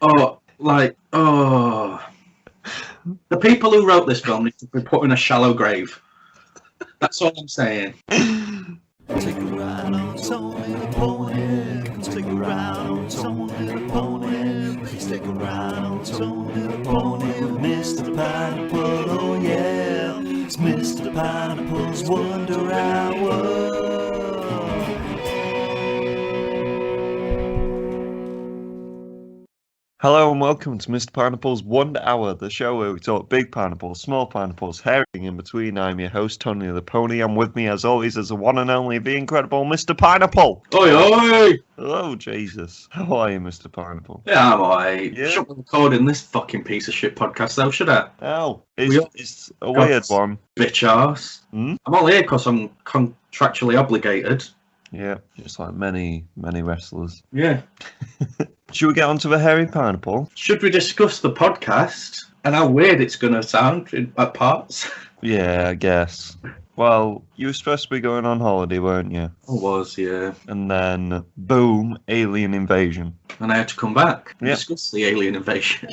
The people who wrote this film need to be put in a shallow grave. That's all I'm saying. Take a ride on Tony the Pony. Take a ride on Tony the Pony. Please take a ride on Tony the Pony with Mr. Pineapple. Oh yeah, it's Mr. Pineapple's Wonder Hour. Hello and welcome to Mr. Pineapple's Wonder Hour, the show where we talk big pineapples, small pineapples, everything in between. I'm your host, Tony the Pony, and with me as always is the one and only, the incredible Mr. Pineapple. Oi, oi! Hello, Jesus. How are you, Mr. Pineapple? Yeah, I'm alright. Yeah. Shouldn't be recording this fucking piece of shit podcast though, should I? Oh, it's a weird one. Bitch arse. Hmm? I'm only here because I'm contractually obligated. Yeah, just like many wrestlers. Yeah. Should we get on to the hairy pineapple? Should we discuss the podcast and how weird it's going to sound at parts? Yeah, I guess. Well, you were supposed to be going on holiday, weren't you? I was, yeah. And then, boom, alien invasion. And I had to come back and Yeah. discuss the alien invasion.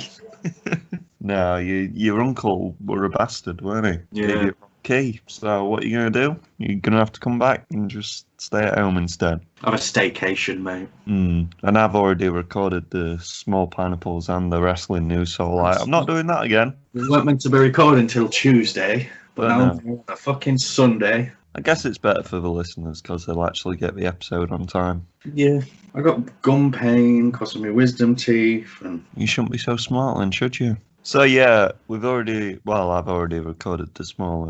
No, your uncle were a bastard, weren't he? Yeah. Gave you a key. So what are you going to do? You're going to have to come back and just stay at home instead. Have a staycation, mate. And I've already recorded the small pineapples and the wrestling news, so I'm not doing that again. We weren't meant to be recording until Tuesday, but now no. we're on a fucking Sunday. I guess it's better for the listeners because they'll actually get the episode on time. Yeah. I got gum pain because of my wisdom teeth. And You shouldn't be so smart then, should you? So yeah, I've already recorded the small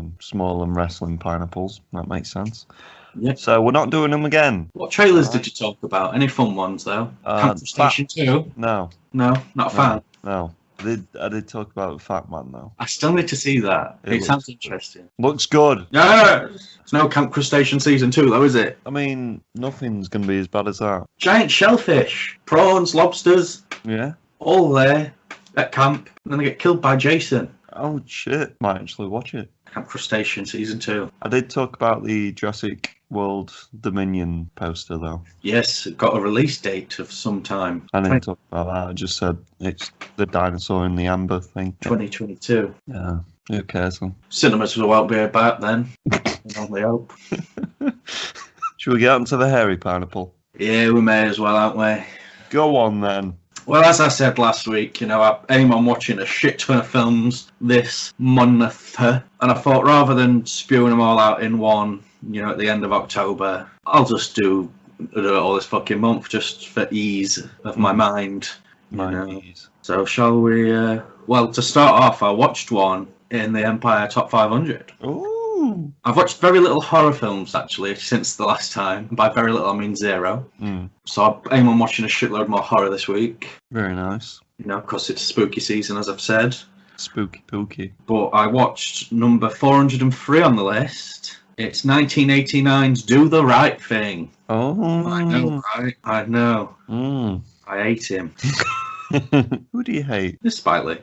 and wrestling pineapples. That makes sense. Yeah. So we're not doing them again. What trailers did you talk about? Any fun ones, though? Camp Station 2? No, No, not a fan. no. I did talk about Fat Man though. I still need to see that. It It sounds looks- interesting. Looks good. Yeah! It's no Camp Crustacean Season 2, though, is it? I mean, nothing's gonna be as bad as that. Giant shellfish, prawns, lobsters, Yeah. all there at camp. And then they get killed by Jason. Oh shit! Might actually watch it. Camp Crustacean Season 2. I did talk about the Jurassic World Dominion poster though. Yes, it got a release date of some time. I didn't talk about that. I just said it's the dinosaur in the amber thing. 2022. Yeah. Who cares then? Cinemas won't be about then. I only hope. Should we get on to the hairy pineapple? Yeah, we may as well, aren't we? Go on then. Well, as I said last week, I aim on watching a shit ton of films this month, and I thought rather than spewing them all out in one, at the end of October, I'll just do it all this fucking month just for ease of my mind. Nice. So shall we? Well, to start off, I watched one in the Empire Top 500. Ooh. I've watched very little horror films actually since the last time. By very little, I mean zero. So I aim on watching a shitload more horror this week. Very nice. Because it's spooky season, as I've said. Spooky pooky. But I watched number 403 on the list. It's 1989's Do the Right Thing. Oh. I know, right? I know. Mm. I hate him. Who do you hate? Despitely.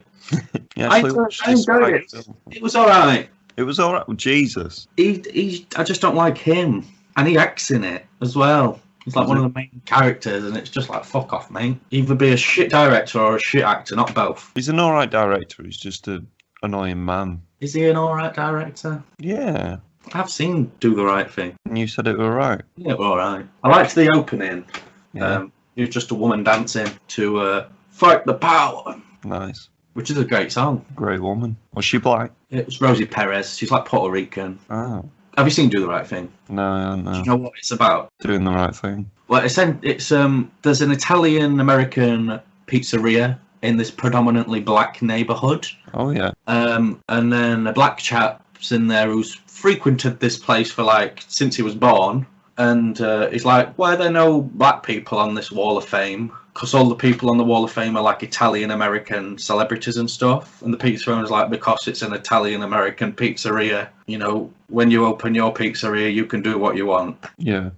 You I actually watched this enjoyed it. film. It was alright. It was alright. Oh, Jesus. I just don't like him. And he acts in it as well. He's like one of the main characters, and it's just like, fuck off, mate. Either be a shit director or a shit actor, not both. He's an alright director. He's just an annoying man. Is he an alright director? Yeah. I've seen Do the Right Thing. And you said it were right. Yeah, alright. I liked the opening. Yeah. You're just a woman dancing to Fight the Power, Nice. which is a great song. Great woman. Was she black? It was Rosie Perez. She's like Puerto Rican. Oh. Have you seen Do the Right Thing? No, Do no. you know what it's about? Doing the right thing. Well, it's there's an Italian-American pizzeria in this predominantly black neighborhood. Oh, yeah. And then a black chap's in there who's frequented this place for since he was born. And he's like, why are there no black people on this Wall of Fame? Because all the people on the Wall of Fame are Italian-American celebrities and stuff. And the pizza owner's like, because it's an Italian-American pizzeria, when you open your pizzeria, you can do what you want. Yeah.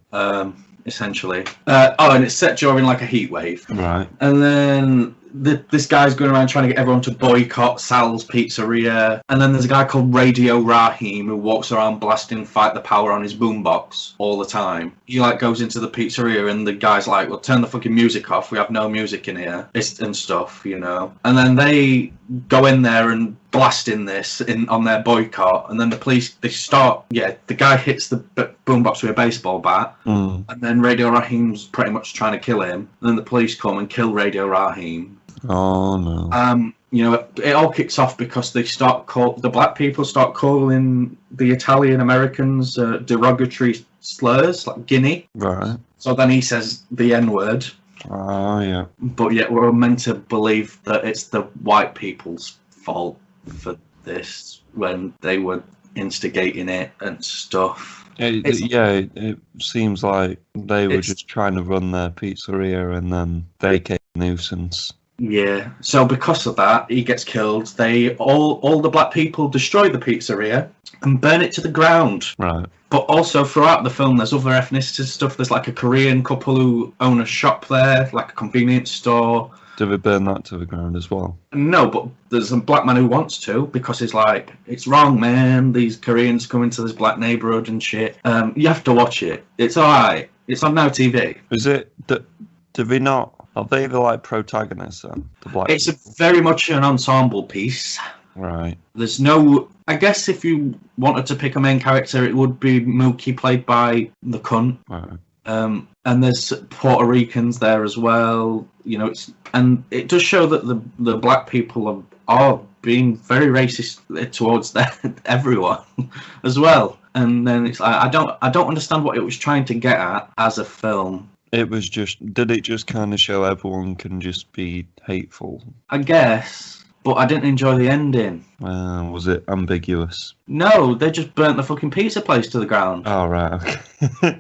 Essentially. And it's set during a heat wave. Right. And then this guy's going around trying to get everyone to boycott Sal's Pizzeria. And then there's a guy called Radio Raheem who walks around blasting Fight the Power on his boombox all the time. He like goes into the pizzeria and the guy's like, well, turn the fucking music off. We have no music in here. And stuff, you know. And then they go in there and blasting this on their boycott, and then the police, they start, the guy hits the boombox with a baseball bat, and then Radio Raheem's pretty much trying to kill him, and then the police come and kill Radio Raheem. Oh no. You know, it all kicks off because the black people start calling the Italian Americans derogatory slurs like Guinea. Right. So then he says the N-word. Oh yeah. But yet we're meant to believe that it's the white people's fault for this when they were instigating it and stuff. It seems like they were just trying to run their pizzeria and then they became a nuisance. Yeah, so because of that, he gets killed. They all the black people destroy the pizzeria and burn it to the ground. Right. But also throughout the film, there's other ethnicity stuff. There's like a Korean couple who own a shop there, like a convenience store. Do we burn that to the ground as well? No, but there's a black man who wants to because he's like, it's wrong, man. These Koreans come into this black neighborhood and shit. You have to watch it. It's alright. It's on Now TV. Is it? Do we not? Are they the like protagonists then? The black. It's very much an ensemble piece. Right. There's no. I guess if you wanted to pick a main character, it would be Mookie, played by the cunt. Right. And there's Puerto Ricans there as well. You know, and it does show that the black people are being very racist towards everyone as well. And then it's like I don't understand what it was trying to get at as a film. It was just. Did it just kind of show everyone can just be hateful? I guess, but I didn't enjoy the ending. Was it ambiguous? No, they just burnt the fucking pizza place to the ground. Oh right. Okay.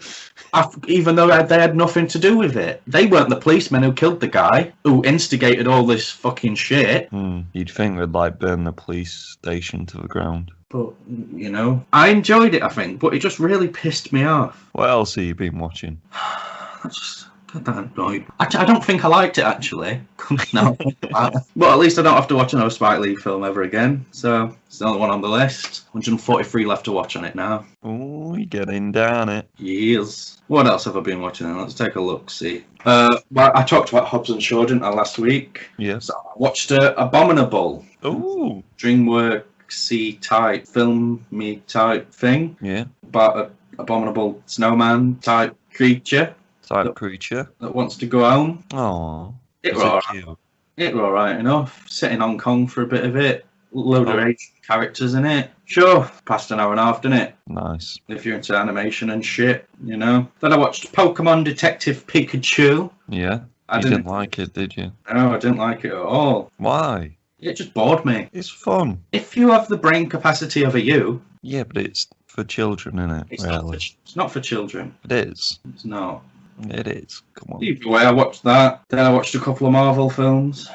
Even though they had nothing to do with it. They weren't the policemen who killed the guy, who instigated all this fucking shit. You'd think they'd like burn the police station to the ground. But, you know, I enjoyed it, I think, but it just really pissed me off. What else have you been watching? I just got that annoyed. I don't think I liked it, actually. No. But at least I don't have to watch another Spike Lee film ever again. So it's the only one on the list. 143 left to watch on it now. Oh, you're getting down it. Yes. What else have I been watching then? Let's take a look, see. Well, I talked about Hobbs and Shaw, didn't I, last week? Yes. So I watched Abominable. Oh. DreamWorks-y type, film-y type thing. Yeah. About an abominable snowman type creature. Creature that wants to go home. Oh, it were alright enough. Set in Hong Kong for a bit of it. Load of Asian characters in it. Sure, past an hour and a half, didn't it? Nice. If you're into animation and shit, you know. Then I watched Pokemon Detective Pikachu. Yeah. You didn't like it, did you? No, I didn't like it at all. Why? It just bored me. It's fun. If you have the brain capacity of a you. Yeah, but it's for children, isn't it? It's not for children. It is. It's not. It is. Come on. Either way, I watched that. Then I watched a couple of Marvel films.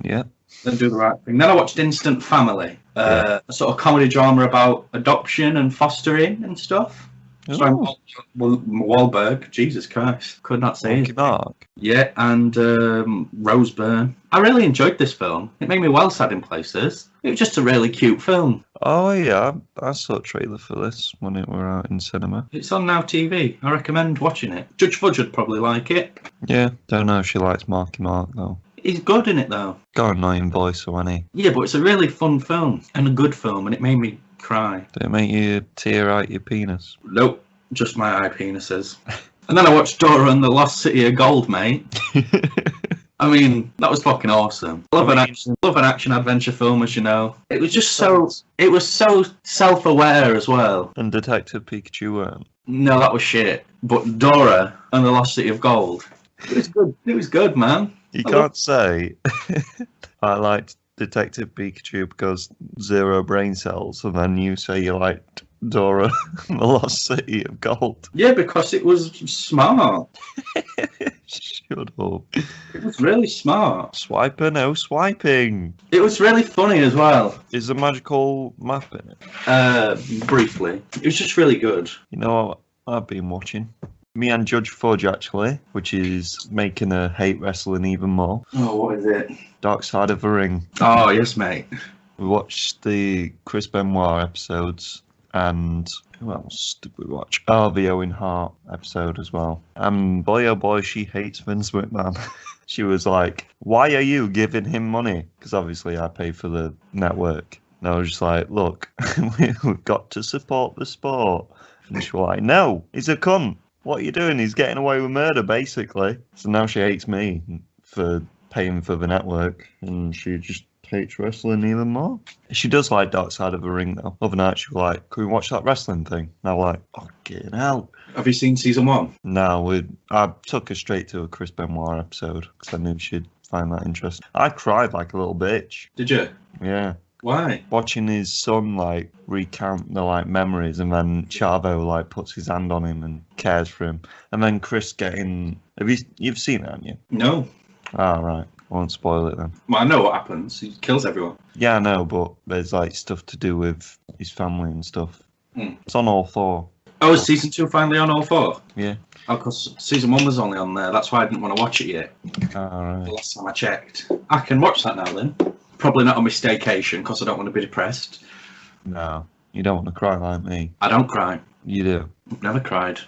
Yeah. Then Do the Right Thing. Then I watched Instant Family, a sort of comedy drama about adoption and fostering and stuff. Starring Wahlberg. Jesus Christ, could not say it. Mark. Yeah, and Rose Byrne. I really enjoyed this film. It made me well sad in places. It was just a really cute film. Oh yeah, I saw a trailer for this when it were out in cinema. It's on Now TV. I recommend watching it. Judge Fudge would probably like it. Yeah, don't know if she likes Marky Mark though. He's good in it though. Got an annoying voice, so any. Yeah, but it's a really fun film and a good film, and it made me cry. Did it make you tear out your penis? Nope, just my eye penises. And then I watched Dora and the Lost City of Gold, mate. I mean, that was fucking awesome. Love an action adventure film, as you know. It was just so self-aware as well. And Detective Pikachu weren't. No, that was shit. But Dora and the Lost City of Gold, it was good. It was good, man. You can't say I liked Detective Pikachu because 0 brain cells, and then you say you liked Dora and the Lost City of Gold. Yeah, because it was smart. Shut up. It was really smart. Swiper, no swiping. It was really funny as well. Is the magical map in it? Briefly. It was just really good. You know what I've been watching? me and Judge Fudge, actually, which is making her hate wrestling even more. Oh, what is it? Dark Side of the Ring. Oh, yes, mate. We watched the Chris Benoit episodes, and who else did we watch? Oh, the Owen Hart episode as well. And boy, oh boy, she hates Vince McMahon. She was like, why are you giving him money? Because obviously I pay for the network. And I was just like, look, we've got to support the sport. And she was like, no, he's a cunt. What are you doing? He's getting away with murder, basically. So now she hates me for paying for the network, and she just hates wrestling even more. She does like Dark Side of the Ring, though. Other night, she was like, can we watch that wrestling thing? And I was like, fucking hell. Have you seen season 1? No, I took her straight to a Chris Benoit episode, because I knew she'd find that interesting. I cried like a little bitch. Did you? Yeah. Why? Watching his son like recount the like memories, and then Chavo like puts his hand on him and cares for him, and then Chris getting. You've seen it, haven't you? No. Ah, right. I won't spoil it then. Well, I know what happens. He kills everyone. Yeah, I know, but there's like stuff to do with his family and stuff. Hmm. It's on all 4. Oh, is season 2 finally on all 4? Yeah. Oh, because season 1 was only on there. That's why I didn't want to watch it yet. All right. The last time I checked. I can watch that now then. Probably not on my staycation because I don't want to be depressed. No, you don't want to cry like me. I don't cry. You do. I've never cried.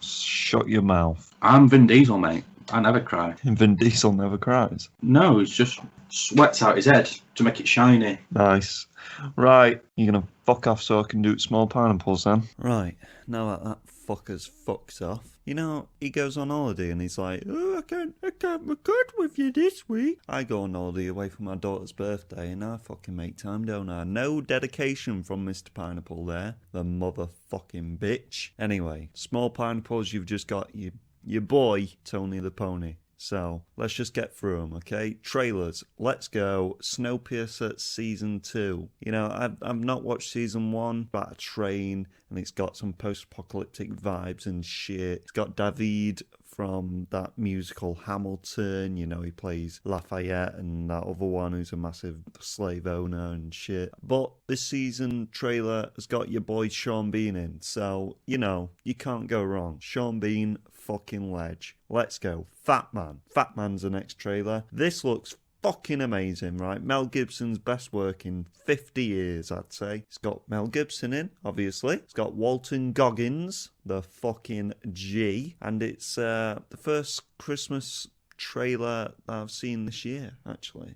Shut your mouth. I'm Vin Diesel, mate. I never cry. Vin Diesel never cries. No, he just sweats out his head to make it shiny. Nice. Right, you're going to fuck off so I can do small pineapples then? Right, now that fucker's fucked off, you know, he goes on holiday and he's like, oh, I can't record with you this week. I go on holiday away from my daughter's birthday and I fucking make time, don't I? No dedication from Mr. Pineapple there, the motherfucking bitch. Anyway, small pineapples, you've just got your boy, Tony the Pony. So, let's just get through them, okay? Trailers, let's go. Snowpiercer Season 2. You know, I've not watched Season 1, about a train, and it's got some post-apocalyptic vibes and shit. It's got David from that musical Hamilton, you know, he plays Lafayette, and that other one who's a massive slave owner and shit. But this season trailer has got your boy Sean Bean in, so, you know, you can't go wrong. Sean Bean, fucking ledge. Let's go. Fat Man. Fat Man's the next trailer. This looks fucking amazing, right? Mel Gibson's best work in 50 years, I'd say. It's got Mel Gibson in, obviously. It's got Walton Goggins, the fucking G. And it's the first Christmas trailer that I've seen this year, actually.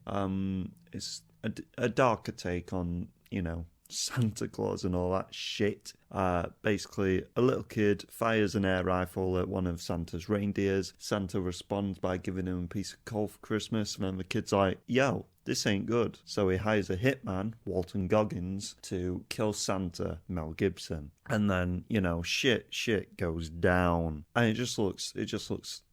It's a darker take on, you know, Santa Claus and all that shit. Basically, a little kid fires an air rifle at one of Santa's reindeers. Santa responds by giving him a piece of coal for Christmas, and then the kid's like, yo, this ain't good. So he hires a hitman, Walton Goggins, to kill Santa, Mel Gibson. And then, you know, shit goes down. And it just looks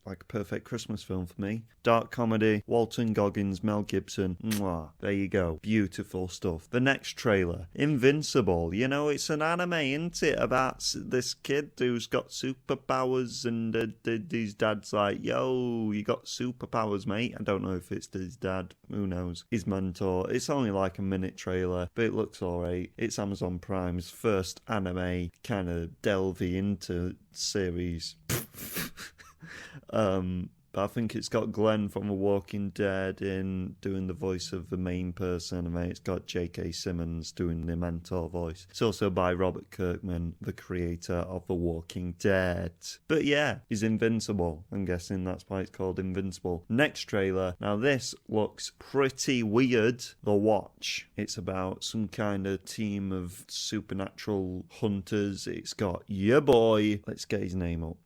like a perfect Christmas film for me. Dark comedy, Walton Goggins, Mel Gibson. Mwah. There you go. Beautiful stuff. The next trailer, Invincible. You know, it's an anime, isn't it? About this kid who's got superpowers, and his dad's like, yo, you got superpowers, mate. I don't know if it's his dad. Who knows? His mentor. It's only like a minute trailer, but it looks alright. It's Amazon Prime's first anime kind of delving into series. But I think it's got Glenn from The Walking Dead in doing the voice of the main person, and then it's got J.K. Simmons doing the mentor voice. It's also by Robert Kirkman, the creator of The Walking Dead. But yeah, he's invincible. I'm guessing that's why it's called Invincible. Next trailer. Now this looks pretty weird. The Watch. It's about some kind of team of supernatural hunters. It's got your boy. Let's get his name up.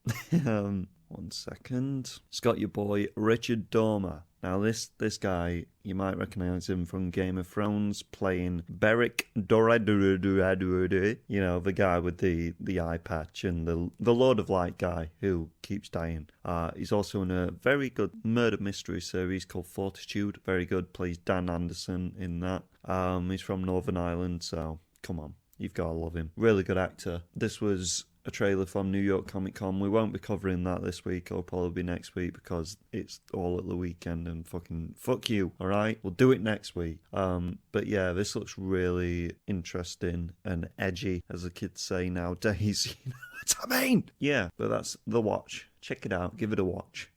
One second. It's got your boy Richard Dormer. Now this guy, you might recognise him from Game of Thrones, playing Beric Dondarrion. You know, the guy with the eye patch and the Lord of Light guy who keeps dying. He's also in a very good murder mystery series called Fortitude. Very good. Plays Dan Anderson in that. He's from Northern Ireland, so come on. You've got to love him. Really good actor. This was a trailer from New York Comic Con. We won't be covering that this week. It'll probably be next week because it's all at the weekend and fucking fuck you, alright? We'll do it next week. But yeah, this looks really interesting and edgy, as the kids say nowadays. You know what I mean? Yeah, but that's The Watch. Check it out. Give it a watch.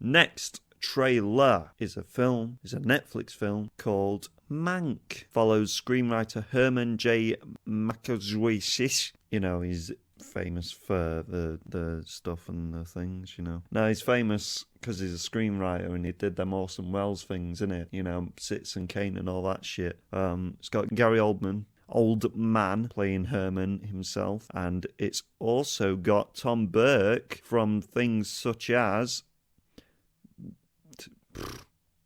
Next trailer is a Netflix film called Mank. Follows screenwriter Herman J. Makowicz. You know, he's famous for the stuff and the things, you know. Now, he's famous because he's a screenwriter and he did them Orson Welles things, innit? You know, Citizen Kane and all that shit. It's got Gary Oldman. Old man playing Herman himself, and it's also got Tom Burke from things such as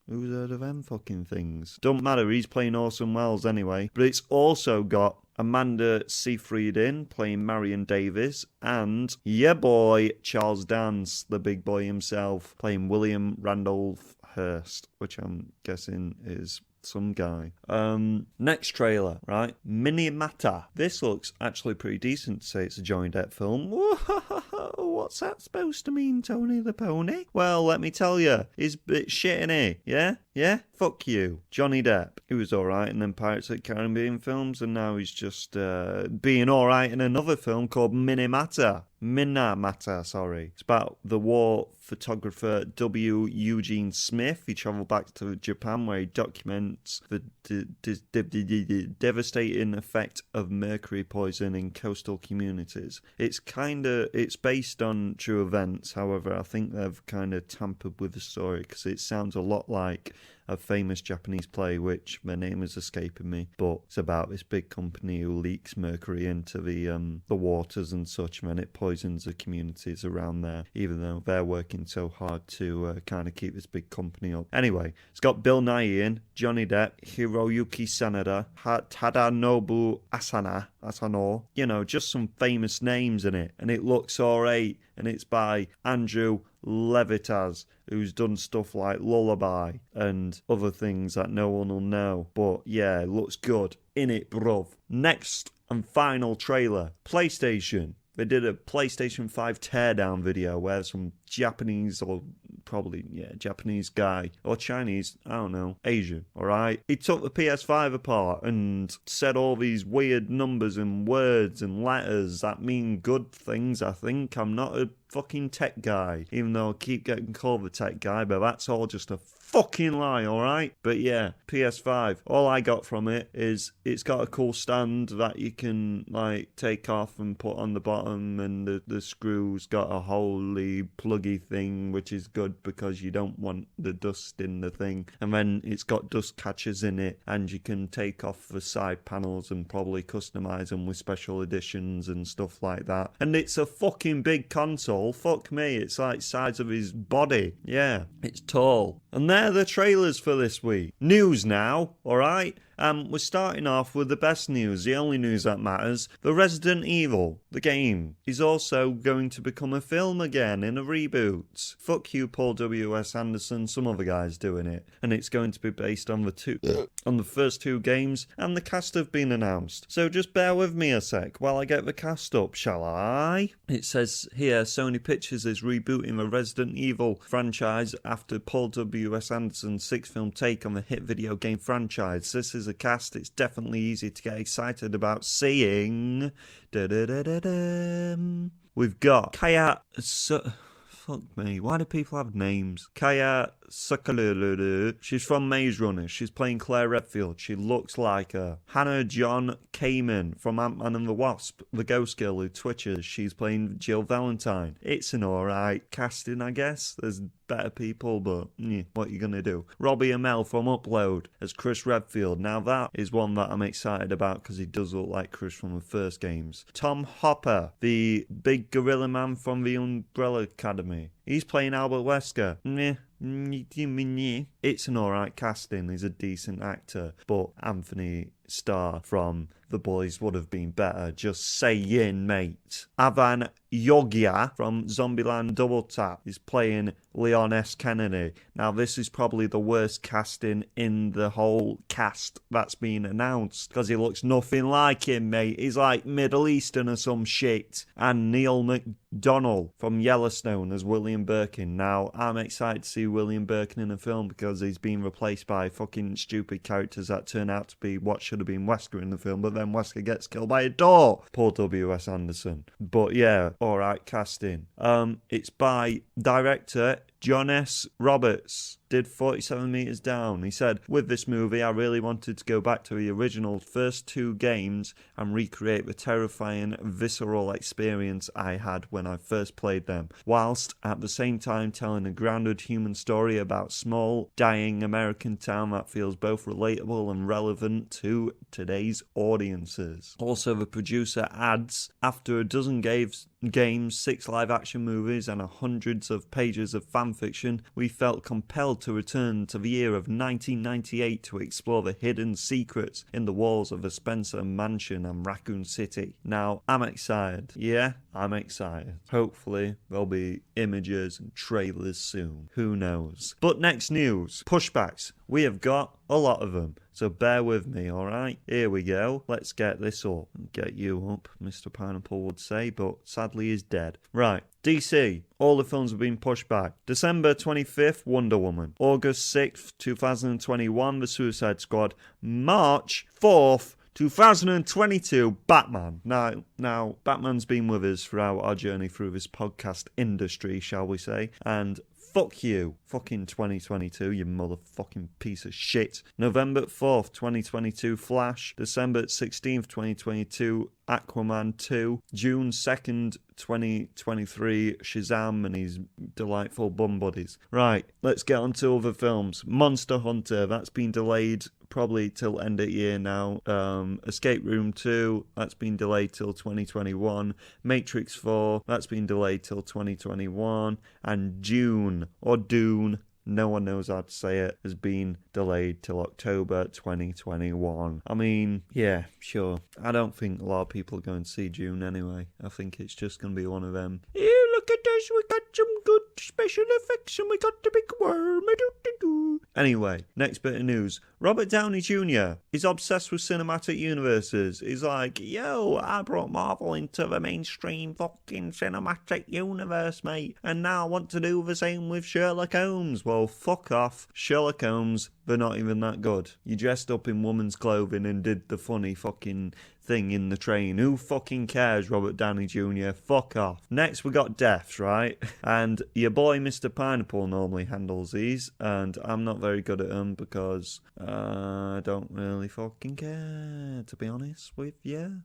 who's heard of them fucking things? Don't matter, he's playing Orson Welles anyway. But it's also got Amanda Seyfried playing Marion Davis, and yeah boy, Charles Dance, the big boy himself, playing William Randolph Hearst, which I'm guessing is some guy. Next trailer, right? Minamata. This looks actually pretty decent to say it's a Johnny Depp film. What's that supposed to mean, Tony the Pony? Well, let me tell you, he's a bit shit, innit? Yeah? Yeah? Fuck you. Johnny Depp. He was alright in them Pirates of the Caribbean films, and now he's just being alright in another film called Minamata, sorry. It's about the war photographer W. Eugene Smith. He travelled back to Japan where he documents the devastating effect of mercury poison in coastal communities. It's based on true events. However, I think they've kind of tampered with the story because it sounds a lot like a famous Japanese play, which their name is escaping me, but it's about this big company who leaks mercury into the waters and such, and it poisons the communities around there, even though they're working so hard to kind of keep this big company up. Anyway, it's got Bill Nighy in, Johnny Depp, Hiroyuki Sanada, Tadanobu Asano, you know, just some famous names in it, and it looks alright, and it's by Andrew Levitas, who's done stuff like Lullaby and other things that no one will know. But yeah, it looks good. In it, bruv. Next and final trailer, PlayStation. They did a PlayStation 5 teardown video where some Japanese, or probably, yeah, Japanese guy, or Chinese, I don't know, Asian, alright? He took the PS5 apart and said all these weird numbers and words and letters that mean good things, I think. I'm not a fucking tech guy, even though I keep getting called the tech guy, but that's all just a fucking lie, alright? But yeah, PS5, all I got from it is it's got a cool stand that you can like take off and put on the bottom, and the screw's got a holy pluggy thing, which is good because you don't want the dust in the thing. And then it's got dust catchers in it, and you can take off the side panels and probably customize them with special editions and stuff like that. And it's a fucking big console. Fuck me, it's like size of his body. Yeah, it's tall. And they're the trailers for this week. News now, alright? We're starting off with the best news, the only news that matters. The Resident Evil, the game, is also going to become a film again in a reboot. Fuck you, Paul W.S. Anderson, some other guy's doing it. And it's going to be based on the first two games, and the cast have been announced. So just bear with me a sec while I get the cast up, shall I? It says here, Sony Pictures is rebooting the Resident Evil franchise after Paul W.S. Anderson's sixth film take on the hit video game franchise. This is a cast it's definitely easy to get excited about seeing. We've got Kaya... Fuck me, why do people have names? Kaya Sakalulu. She's from Maze Runner. She's playing Claire Redfield. She looks like her. Hannah John Kamen from Ant-Man and the Wasp, the ghost girl who twitches. She's playing Jill Valentine. It's an alright casting, I guess. There's better people, but what are you gonna do? Robbie Amell from Upload as Chris Redfield. Now that is one that I'm excited about because he does look like Chris from the first games. Tom Hopper, the big gorilla man from the Umbrella Academy. He's playing Albert Wesker. It's an alright casting. He's a decent actor. But Anthony star from The Boys would have been better. Just saying, mate. Avan Yogia from Zombieland Double Tap is playing Leon S. Kennedy. Now, this is probably the worst casting in the whole cast that's been announced, because he looks nothing like him, mate. He's like Middle Eastern or some shit. And Neil McDonnell from Yellowstone as William Birkin. Now, I'm excited to see William Birkin in a film because he's been replaced by fucking stupid characters that turn out to be what should have been Wesker in the film, but then Wesker gets killed by a door. Poor W.S. Anderson. But yeah, alright casting. It's by director John S. Roberts. Did 47 Meters Down. He said, with this movie, I really wanted to go back to the original first 2 games and recreate the terrifying, visceral experience I had when I first played them, whilst at the same time telling a grounded human story about small, dying American town that feels both relatable and relevant to today's audiences. Also, the producer adds, after a dozen games, 6 live-action movies, and hundreds of pages of fanfiction, we felt compelled to return to the year of 1998 to explore the hidden secrets in the walls of the Spencer Mansion and Raccoon City. Now, I'm excited. Yeah, I'm excited. Hopefully, there'll be images and trailers soon. Who knows? But next news. Pushbacks. We have got a lot of them, so bear with me, alright? Here we go. Let's get this up. Get you up, Mr. Pineapple would say, but sadly he's dead. Right. DC. All the films have been pushed back. December 25th, Wonder Woman. August 6th, 2021, The Suicide Squad. March 4th, 2022, Batman. Now, Batman's been with us throughout our journey through this podcast industry, shall we say, and fuck you, fucking 2022, you motherfucking piece of shit. November 4th, 2022, Flash. December 16th, 2022, Aquaman 2. June 2nd, 2023, Shazam and his delightful bum buddies. Right, let's get on to other films. Monster Hunter, that's been delayed probably till end of year now. Escape Room 2, that's been delayed till 2021. Matrix 4, that's been delayed till 2021. And Dune, or Dune, no one knows how to say it, has been delayed till October 2021. I mean, yeah, sure. I don't think a lot of people are going to see Dune anyway. I think it's just going to be one of them. Yeah, look at us, we got some good special effects and we got the big worm. Anyway, next bit of news. Robert Downey Jr. is obsessed with cinematic universes. He's like, yo, I brought Marvel into the mainstream fucking cinematic universe, mate. And now I want to do the same with Sherlock Holmes. Well, fuck off. Sherlock Holmes, they're not even that good. You dressed up in woman's clothing and did the funny fucking thing in the train. Who fucking cares, Robert Downey Jr.? Fuck off. Next, we got deaths, right? And your boy, Mr. Pineapple, normally handles these, and I'm not very good at them because I don't really fucking care, to be honest with you.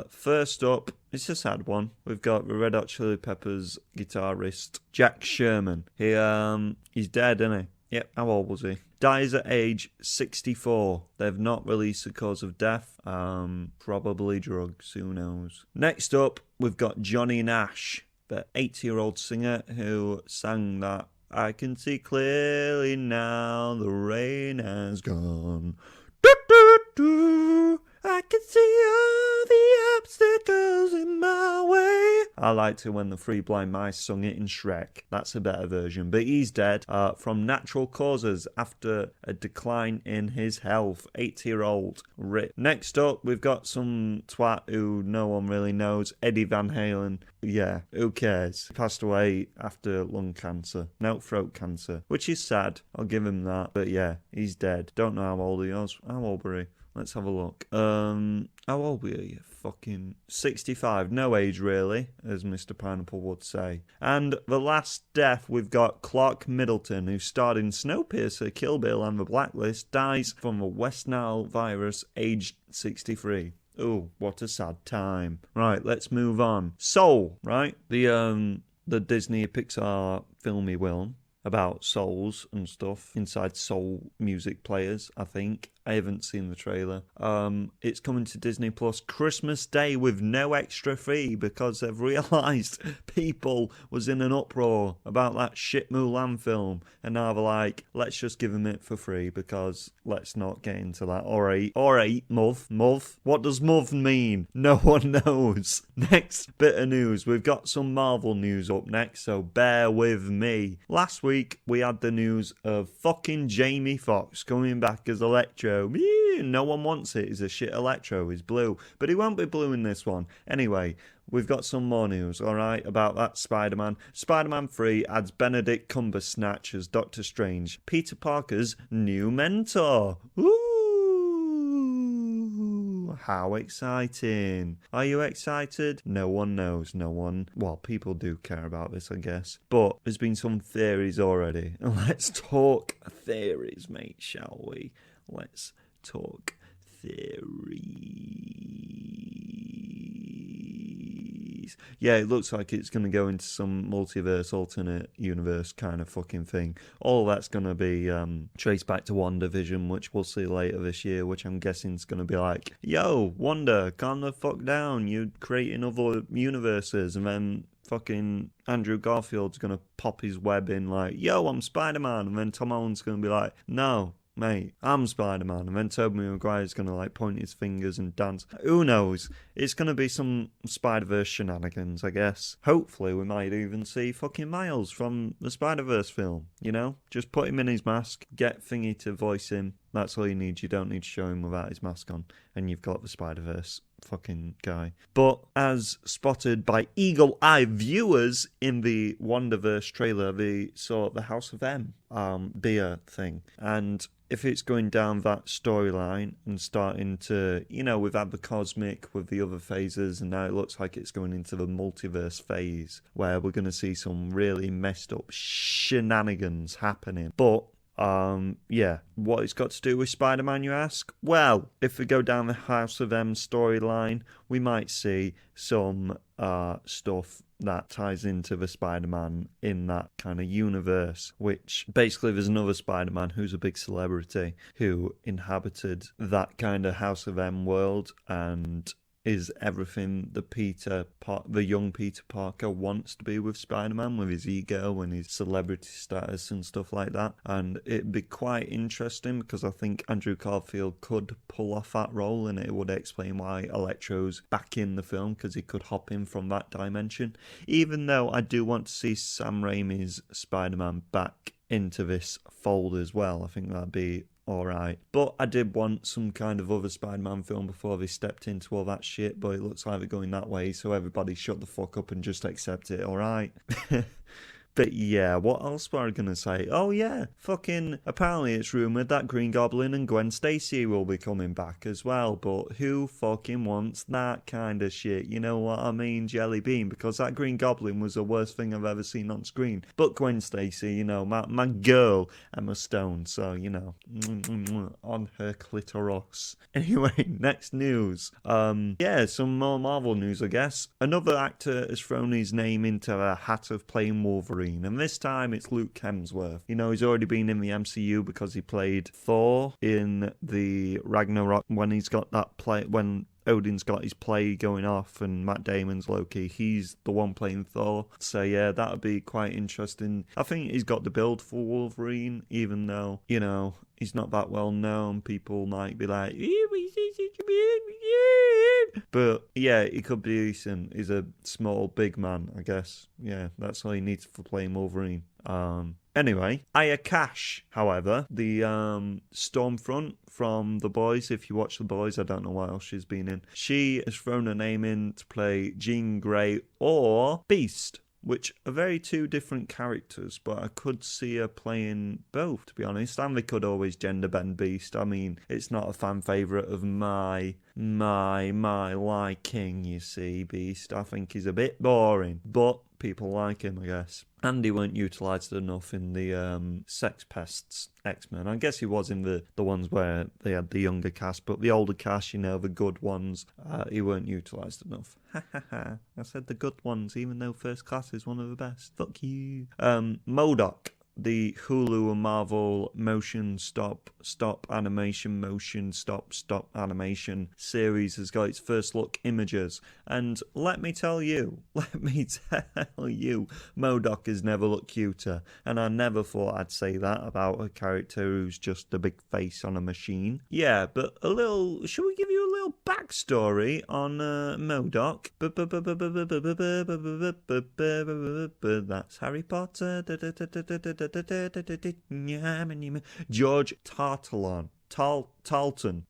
First up, it's a sad one. We've got the Red Hot Chili Peppers guitarist, Jack Sherman. He's dead, isn't he? Yep, how old was he? Dies at age 64. They've not released the cause of death. Probably drugs, who knows. Next up, we've got Johnny Nash, the 80-year-old singer who sang that I can see clearly now the rain has gone. Do, do, do. I can see all the obstacles in my way. I liked it when the Three Blind Mice sung it in Shrek. That's a better version. But he's dead from natural causes after a decline in his health. 80-year-old Rip. Next up, we've got some twat who no one really knows. Eddie Van Halen. Yeah, who cares? He passed away after lung cancer. No, throat cancer. Which is sad. I'll give him that. But yeah, he's dead. Don't know how old he was. How old were he? Let's have a look. How old were you? Fucking 65. No age, really, as Mr. Pineapple would say. And the last death, we've got Clark Middleton, who starred in Snowpiercer, Kill Bill, and The Blacklist, dies from the West Nile virus, aged 63. Oh, what a sad time. Right, let's move on. Soul, right? The Disney Pixar filmy film about souls and stuff inside soul music players, I think. I haven't seen the trailer. It's coming to Disney Plus Christmas Day with no extra fee because they've realised people was in an uproar about that shit Mulan film, and now they're like, let's just give them it for free because let's not get into that. Alright, Muv. What does Muv mean? No one knows. Next bit of news, we've got some Marvel news up next, so bear with me. Last week we had the news of fucking Jamie Foxx coming back as Electro. No one wants it. He's a shit Electro. He's blue. But he won't be blue in this one. Anyway, we've got some more news, alright, about that Spider-Man. Spider-Man 3 adds Benedict Cumberbatch as Doctor Strange, Peter Parker's new mentor. Ooh, how exciting. Are you excited? No one knows. No one. Well, people do care about this, I guess. But there's been some theories already. Let's talk theories, mate, shall we? Let's talk theories. Yeah, it looks like it's going to go into some multiverse, alternate universe kind of fucking thing. All that's going to be traced back to WandaVision, which we'll see later this year, which I'm guessing is going to be like, yo, Wanda, calm the fuck down. You're creating other universes. And then fucking Andrew Garfield's going to pop his web in like, yo, I'm Spider-Man. And then Tom Holland's going to be like, no, mate, I'm Spider-Man. And then Tobey Maguire's going to like point his fingers and dance. Who knows? It's going to be some Spider-Verse shenanigans, I guess. Hopefully we might even see fucking Miles from the Spider-Verse film, you know? Just put him in his mask, get Thingy to voice him. That's all you need. You don't need to show him without his mask on. And you've got the Spider-Verse fucking guy. But as spotted by eagle-eye viewers in the WandaVerse trailer, they saw the House of M beer thing. And if it's going down that storyline and starting to, you know, we've had the cosmic with the other phases, and now it looks like it's going into the multiverse phase where we're going to see some really messed up shenanigans happening. But yeah, what it's got to do with Spider-Man, you ask? Well, if we go down the House of M storyline, we might see some stuff that ties into the Spider-Man in that kind of universe, which basically there's another Spider-Man who's a big celebrity who inhabited that kind of House of M world and is everything the young Peter Parker wants to be with Spider-Man, with his ego and his celebrity status and stuff like that. And it'd be quite interesting because I think Andrew Garfield could pull off that role, and it would explain why Electro's back in the film, because he could hop in from that dimension. Even though I do want to see Sam Raimi's Spider-Man back into this fold as well. I think that'd be alright. But I did want some kind of other Spider-Man film before they stepped into all that shit, but it looks like they're going that way, so everybody shut the fuck up and just accept it, alright? But yeah, what else were I going to say? Oh yeah, fucking, apparently it's rumoured that Green Goblin and Gwen Stacy will be coming back as well, but who fucking wants that kind of shit? You know what I mean, Jelly Bean? Because that Green Goblin was the worst thing I've ever seen on screen. But Gwen Stacy, you know, my girl, Emma Stone, so, you know, on her clitoris. Anyway, next news. Yeah, some more Marvel news, I guess. Another actor has thrown his name into a hat of playing Wolverine. And this time it's Luke Hemsworth. You know, he's already been in the MCU because he played Thor in the Ragnarok when he's got that play, when Odin's got his play going off and Matt Damon's Loki. He's the one playing Thor. So yeah, that would be quite interesting. I think he's got the build for Wolverine, even though, you know, he's not that well known. People might be like, but yeah, he could be decent. He's a small, big man, I guess. Yeah, that's all he needs for playing Wolverine. Anyway, Aya Cash, however, the Stormfront from The Boys, if you watch The Boys, I don't know what else she's been in. She has thrown her name in to play Jean Grey or Beast, which are very two different characters, but I could see her playing both, to be honest. And they could always gender bend Beast. I mean, it's not a fan favourite of my liking, you see, Beast. I think he's a bit boring, but people like him, I guess. And he weren't utilised enough in the Sex Pests X-Men. I guess he was in the ones where they had the younger cast, but the older cast, you know, the good ones, he weren't utilised enough. Ha ha ha. I said the good ones, even though First Class is one of the best. Fuck you. MODOK. the Hulu and Marvel motion stop animation series has got its first look images. And let me tell you, MODOK has never looked cuter. And I never thought I'd say that about a character who's just a big face on a machine. Yeah, but should we give you a little backstory on MODOK? That's Harry Potter. George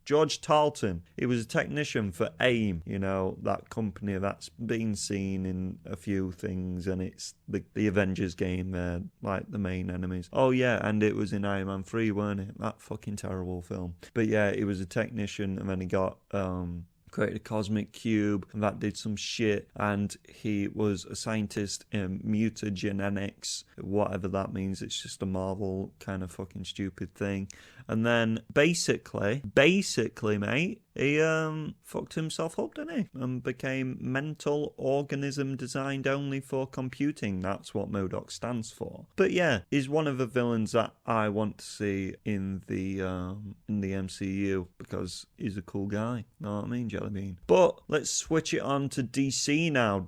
George Tarleton. He was a technician for AIM, that company that's been seen in a few things, and it's the Avengers game, like the main enemies. Oh yeah, and it was in Iron Man 3, weren't it? That fucking terrible film. But yeah, he was a technician, and then he got created a cosmic cube, and that did some shit, and he was a scientist in mutagenetics, whatever that means. It's just a Marvel kind of fucking stupid thing. And then basically, mate, he fucked himself up, didn't he? And became mental organism designed only for computing. That's what MODOK stands for. But yeah, he's one of the villains that I want to see in the MCU, because he's a cool guy. Know what I mean, Jellybean? But let's switch it on to DC now.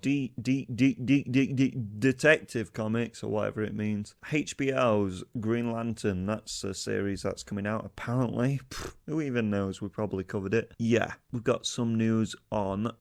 Detective Comics, or whatever it means. HBO's Green Lantern. That's a series that's coming out, apparently. Who even knows? We probably covered it. Yeah, we've got some news on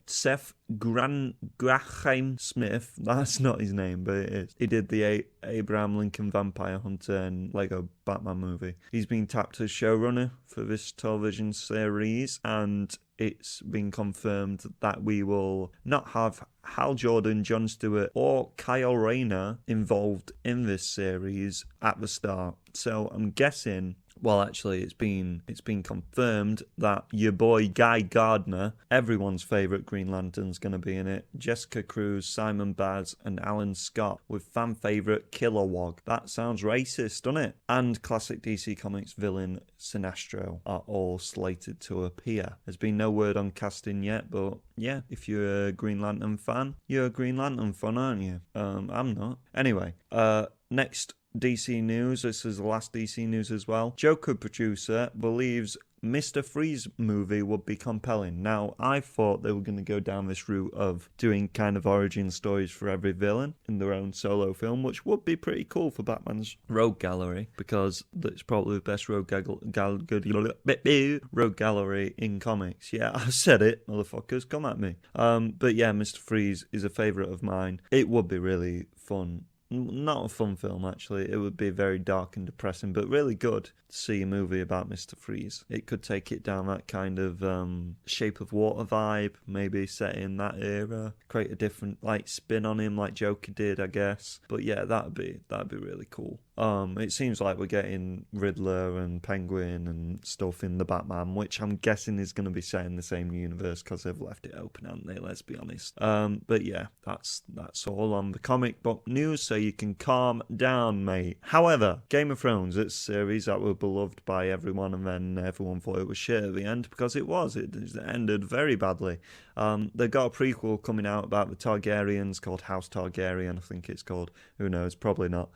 Seth Graham Smith. That's not his name, but it is. He did the Abraham Lincoln Vampire Hunter and Lego Batman movie. He's been tapped as showrunner for this television series, and it's been confirmed that we will not have Hal Jordan, Jon Stewart, or Kyle Rayner involved in this series at the start. So I'm guessing, well, actually, it's been confirmed that your boy Guy Gardner, everyone's favourite Green Lantern's going to be in it. Jessica Cruz, Simon Baz, and Alan Scott with fan favourite Kilowog. That sounds racist, doesn't it? And classic DC Comics villain Sinestro are all slated to appear. There's been no word on casting yet, but yeah, if you're a Green Lantern fan, you're a Green Lantern fan, aren't you? I'm not. Anyway, next DC news. This is the last DC news as well. Joker producer believes Mr. Freeze movie would be compelling. Now, I thought they were going to go down this route of doing kind of origin stories for every villain in their own solo film, which would be pretty cool for Batman's Rogue Gallery, because that's probably the best Rogue Gallery in comics. Yeah, I said it, motherfuckers, come at me. But yeah, Mr. Freeze is a favourite of mine. It would be really fun. Not a fun film, actually. It would be very dark and depressing, but really good to see a movie about Mr. Freeze. It could take it down that kind of Shape of Water vibe, maybe set in that era, create a different spin on him like Joker did, I guess. But yeah, that'd be really cool. It seems like we're getting Riddler and Penguin and stuff in the Batman, which I'm guessing is going to be set in the same universe because they've left it open, haven't they? Let's be honest. But yeah, that's all on the comic book news, so you can calm down, mate. However, Game of Thrones, it's a series that was beloved by everyone, and then everyone thought it was shit at the end, because it was. It ended very badly. They've got a prequel coming out about the Targaryens called House Targaryen, I think it's called. Who knows? Probably not.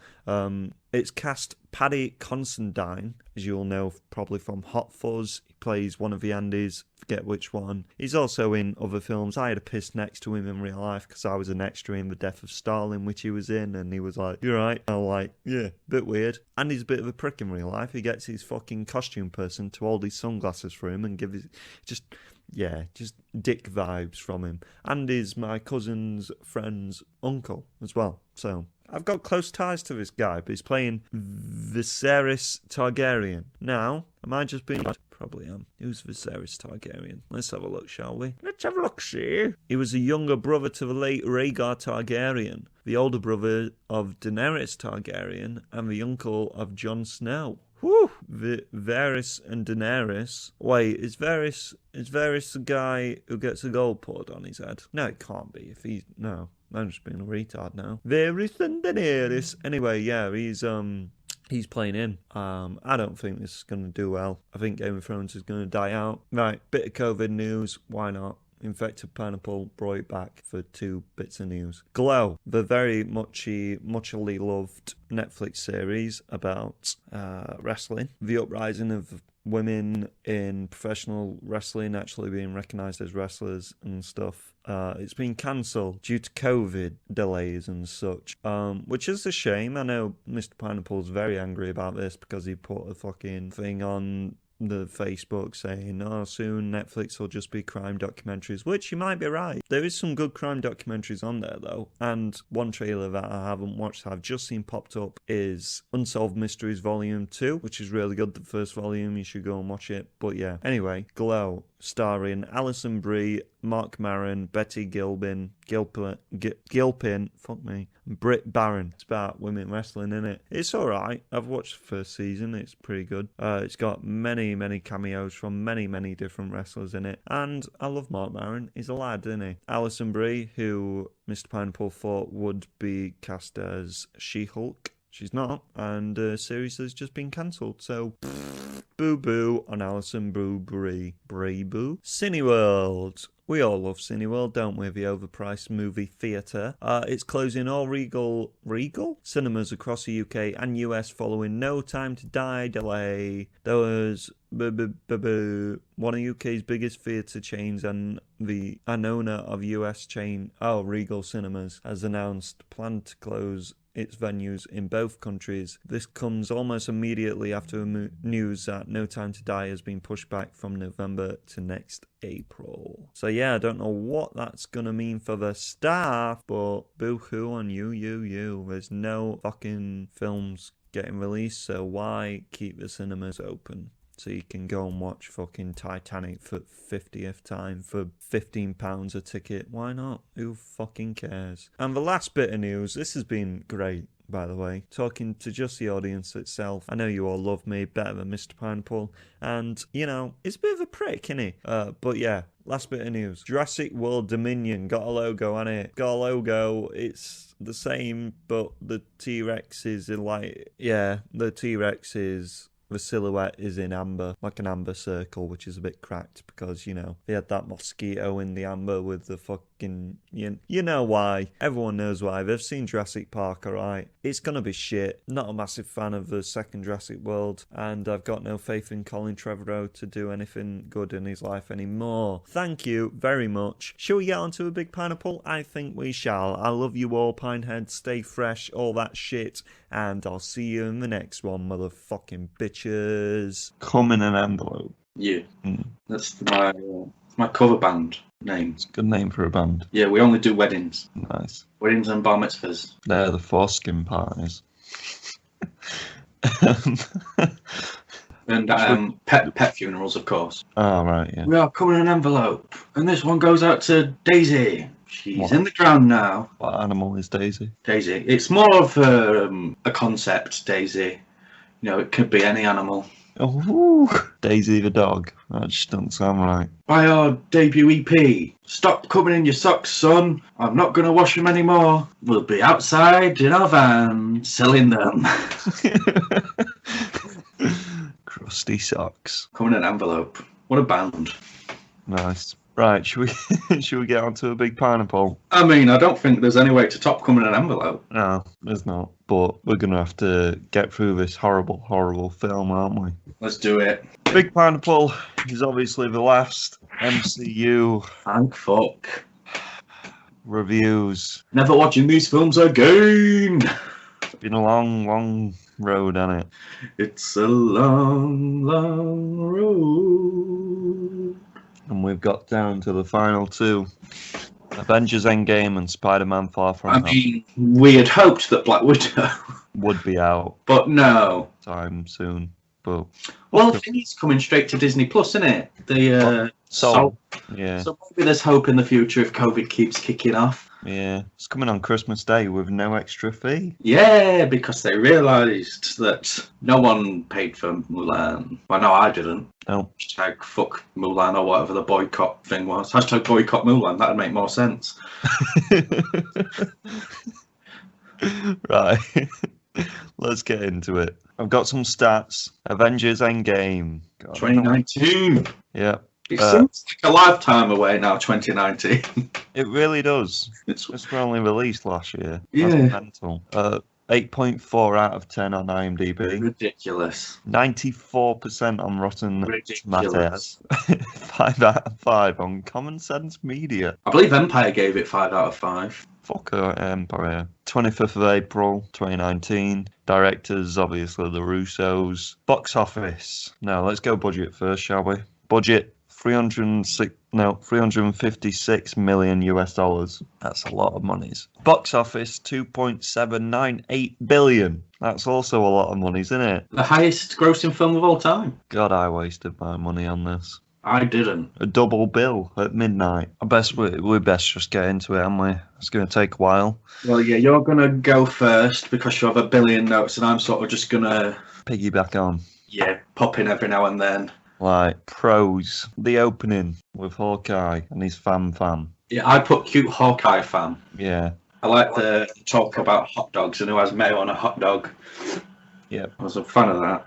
It's cast Paddy Considine, as you'll know probably from Hot Fuzz. He plays one of the Andys, forget which one. He's also in other films. I had a piss next to him in real life because I was an extra in The Death of Stalin, which he was in, and he was like, "You're right." I was like, "Yeah, bit weird." And he's a bit of a prick in real life. He gets his fucking costume person to hold his sunglasses for him and give his just dick vibes from him. And he's my cousin's friend's uncle as well. So I've got close ties to this guy, but he's playing Viserys Targaryen. Now, am I just being... Probably am. Who's Viserys Targaryen? Let's have a look, shall we? Let's have a look, see. He was a younger brother to the late Rhaegar Targaryen, the older brother of Daenerys Targaryen, and the uncle of Jon Snow. Whew! Varys and Daenerys. Wait, is Varys the guy who gets a gold poured on his head? No, it can't be. No, I'm just being a retard now. Varys and Daenerys. Anyway, yeah, he's playing in. I don't think this is going to do well. I think Game of Thrones is going to die out. Right, bit of COVID news. Why not? Infected Pineapple brought it back for 2 bits of news. Glow, the very muchly loved Netflix series about wrestling. The uprising of women in professional wrestling actually being recognised as wrestlers and stuff. It's been cancelled due to COVID delays and such, which is a shame. I know Mr. Pineapple's very angry about this because he put a fucking thing on the Facebook saying, oh, soon Netflix will just be crime documentaries, which you might be right. There is some good crime documentaries on there, though, and one trailer that I haven't watched, I've just seen popped up, is Unsolved Mysteries Volume 2, which is really good. The first volume, you should go and watch it. But yeah, anyway, Glow, starring Alison Brie, Mark Maron, Betty Gilpin, fuck me, Britt Baron. It's about women wrestling, innit? It's alright. I've watched the first season. It's pretty good. It's got many cameos from many different wrestlers in it. And I love Mark Maron. He's a lad, isn't he? Alison Brie, who Mr. Pineapple thought would be cast as She-Hulk. She's not. And the series has just been cancelled. So, boo-boo on Alison Brie. Brie-boo. Cineworld. We all love Cineworld, don't we? The overpriced movie theatre. It's closing all Regal cinemas across the UK and US following No Time to Die delay. There was one of UK's biggest theatre chains and an owner of US chain, Regal Cinemas, has announced plan to close its venues in both countries. This comes almost immediately after news that No Time to Die has been pushed back from November to next April. So yeah, I don't know what that's gonna mean for the staff, but boo-hoo on you. There's no fucking films getting released, so why keep the cinemas open? So you can go and watch fucking Titanic for 50th time for £15 a ticket. Why not? Who fucking cares? And the last bit of news, this has been great, by the way. Talking to just the audience itself. I know you all love me better than Mr. Pineapple. And, you know, it's a bit of a prick, innit? But yeah, last bit of news. Jurassic World Dominion got a logo, hasn't it? Got a logo. It's the same, but the T-Rex is the T-Rex is... The silhouette is in amber, like an amber circle, which is a bit cracked because, you know, they had that mosquito in the amber with the fucking... You know why. Everyone knows why. They've seen Jurassic Park, alright? It's gonna be shit. Not a massive fan of the second Jurassic World, and I've got no faith in Colin Trevorrow to do anything good in his life anymore. Thank you very much. Shall we get onto a big pineapple? I think we shall. I love you all, Pineheads. Stay fresh, all that shit, and I'll see you in the next one, motherfucking bitches. Come in an envelope. Yeah. That's my cover band name. It's a good name for a band. Yeah, we only do weddings. Nice. Weddings and bar mitzvahs. They're the foreskin parties. And pet funerals, of course. Oh, right, yeah. We are coming in an envelope. And this one goes out to Daisy. She's in the ground now. What animal is Daisy? Daisy. It's more of a concept, Daisy. You know, it could be any animal. Oh, Daisy the dog. That just doesn't sound right. Buy our debut EP. Stop coming in your socks, son. I'm not going to wash them anymore. We'll be outside in our van selling them. Crusty socks. Coming in an envelope. What a band. Nice. Right, should we get onto a big pineapple? I mean, I don't think there's any way to top coming in an envelope. No, there's not. But we're going to have to get through this horrible film, aren't we? Let's do it. Big Pineapple is obviously the last MCU. Thank fuck. Reviews. Never watching these films again. It's been a long road, hasn't it? It's a long road. And we've got down to the final two. Avengers Endgame and Spider-Man Far From Home. I mean, we had hoped that Black Widow would be out. But no. Time soon. But well, the thing is coming straight to Disney Plus, isn't it? Yeah. So maybe there's hope in the future if COVID keeps kicking off. Yeah, it's coming on Christmas Day with no extra fee. Yeah, because they realised that no one paid for Mulan. Well, no, I didn't. No. Hashtag fuck Mulan or whatever the boycott thing was. Hashtag boycott Mulan. That'd make more sense. Right. Let's get into it. I've got some stats. Avengers Endgame. God, 2019. Yeah. It seems like a lifetime away now, 2019. It really does. It's It's only released last year. Yeah. That's mental. 8.4 out of 10 on IMDb. ridiculous. 94% on Rotten Ridiculous. Tomatoes. 5 out of 5 on Common Sense Media. I believe Empire gave it 5 out of 5. Fuck Empire. 25th of April 2019. Directors, obviously the Russos. Box office. Now let's go budget first, shall we? Budget 356 million US dollars. That's a lot of monies. Box office 2.798 billion. That's also a lot of money, isn't it? The highest grossing film of all time. God, I wasted my money on this. I didn't. A double bill at midnight. We best just get into it, haven't we? It's going to take a while. Well, yeah, you're going to go first because you have a billion notes, and I'm sort of just going to... Piggyback on. Yeah, pop in every now and then. Like, pros. The opening with Hawkeye and his fam. Yeah, I put cute Hawkeye fan. Yeah. I like the talk about hot dogs and who has mayo on a hot dog. Yep. I was a fan of that.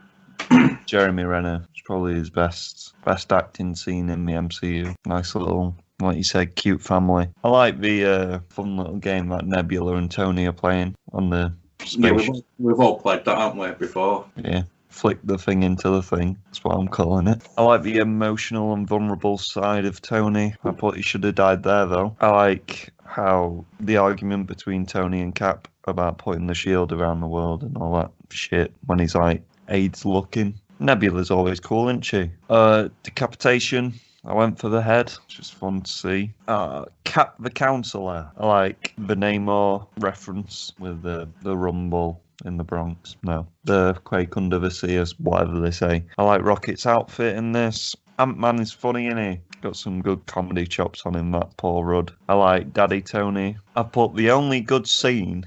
Jeremy Renner. It's probably his best acting scene in the MCU. Nice little, like you said, cute family. I like the fun little game that Nebula and Tony are playing on the spaceship. Yeah, we've all played that, haven't we, before? Yeah. Flick the thing into the thing. That's what I'm calling it. I like the emotional and vulnerable side of Tony. I thought he should have died there, though. I like how the argument between Tony and Cap about putting the shield around the world and all that shit when he's like AIDS looking. Nebula's always cool, isn't she? Decapitation. I went for the head. It's just fun to see. Cap the Counselor. I like the Namor reference with the Rumble in the Bronx. No, the earthquake under the sea, as whatever they say. I like Rocket's outfit in this. Ant-Man is funny, isn't he? Got some good comedy chops on him, that Paul Rudd. I like Daddy Tony. I put the only good scene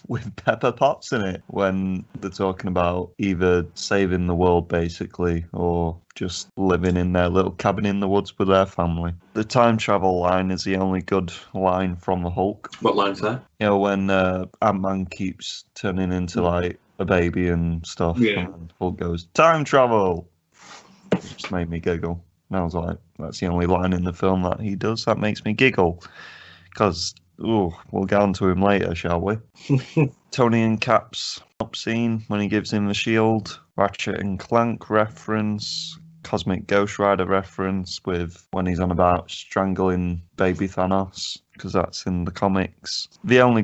with Pepper Potts in it when they're talking about either saving the world, basically, or just living in their little cabin in the woods with their family. The time travel line is the only good line from the Hulk. What line's that? You know, when Ant-Man keeps turning into, like, a baby and stuff, Yeah. and Hulk goes, time travel! It just made me giggle. And I was like, that's the only line in the film that he does. That makes me giggle. Because, we'll get on to him later, shall we? Tony and Cap's up scene when he gives him the shield. Ratchet and Clank reference. Cosmic Ghost Rider reference with when he's on about strangling baby Thanos. Because that's in the comics. The only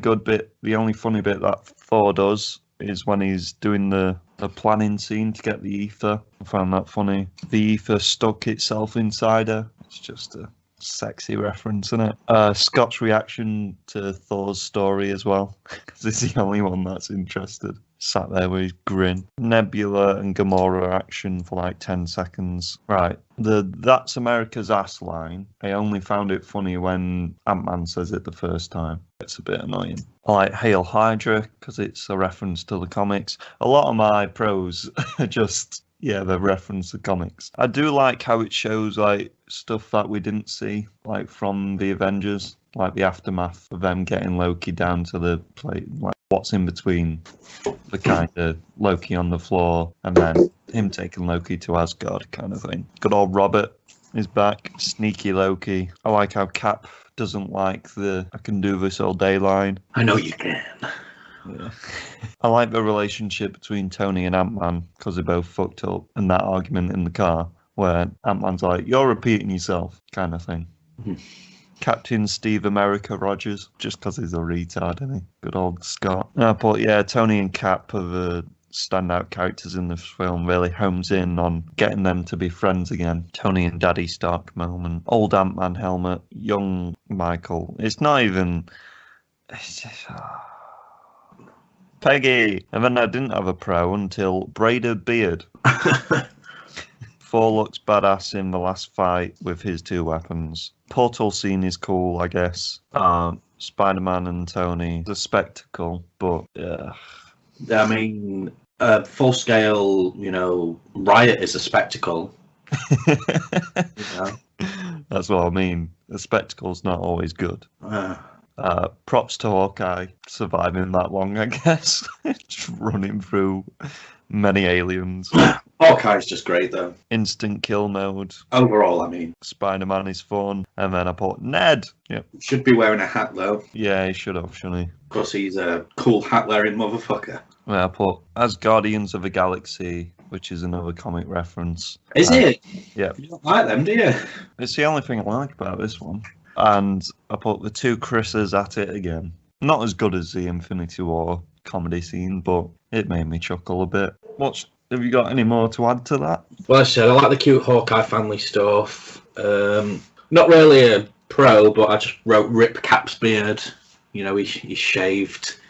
funny bit that Thor does is when he's doing the planning scene to get the ether. I found that funny. The ether stuck itself inside her. It's just a sexy reference, isn't it? Scott's reaction to Thor's story as well, because he's the only one that's interested. Sat there with his grin. Nebula and Gamora action for like 10 seconds. Right, that's America's ass line. I only found it funny when Ant-Man says it the first time. It's a bit annoying. I like Hail Hydra because it's a reference to the comics. A lot of my pros are just, yeah, the reference to comics. I do like how it shows like stuff that we didn't see, like from the Avengers, like the aftermath of them getting Loki down to the plate, like what's in between the kind of Loki on the floor and then him taking Loki to Asgard kind of thing. Good old Robert is back. Sneaky Loki. I like how Cap doesn't like the I can do this all day line. I know you can. Yeah. I like the relationship between Tony and Ant-Man because they both fucked up, and that argument in the car where Ant-Man's like, you're repeating yourself kind of thing. Captain Steve America Rogers, just because he's a retard, isn't he? Good old Scott. But yeah, Tony and Cap are the standout characters in this film. Really homes in on getting them to be friends again. Tony and Daddy Stark moment. Old Ant-Man helmet. Young Michael. It's not even... It's just... Peggy! And then I didn't have a pro until braided beard. Thor looks badass in the last fight with his two weapons. Portal scene is cool, I guess. Spider-Man and Tony, the spectacle, but yeah. I mean, full scale, riot is a spectacle. That's what I mean. The spectacle's not always good. Props to Hawkeye surviving that long, I guess. Just running through many aliens. Hawkeye's just great, though. Instant kill mode. Overall, I mean. Spider-Man is fun. And then I put Ned. Yep. Should be wearing a hat, though. Yeah, he should have, shouldn't he? Because he's a cool hat-wearing motherfucker. Well, I put as Guardians of the Galaxy, which is another comic reference. Is it? Yeah. You don't like them, do you? It's the only thing I like about this one. And I put the two Chris's at it again. Not as good as the Infinity War comedy scene, but it made me chuckle a bit. Have you got any more to add to that? Well, I said I like the cute Hawkeye family stuff. Not really a pro, but I just wrote Rip Cap's beard. You know, he's shaved.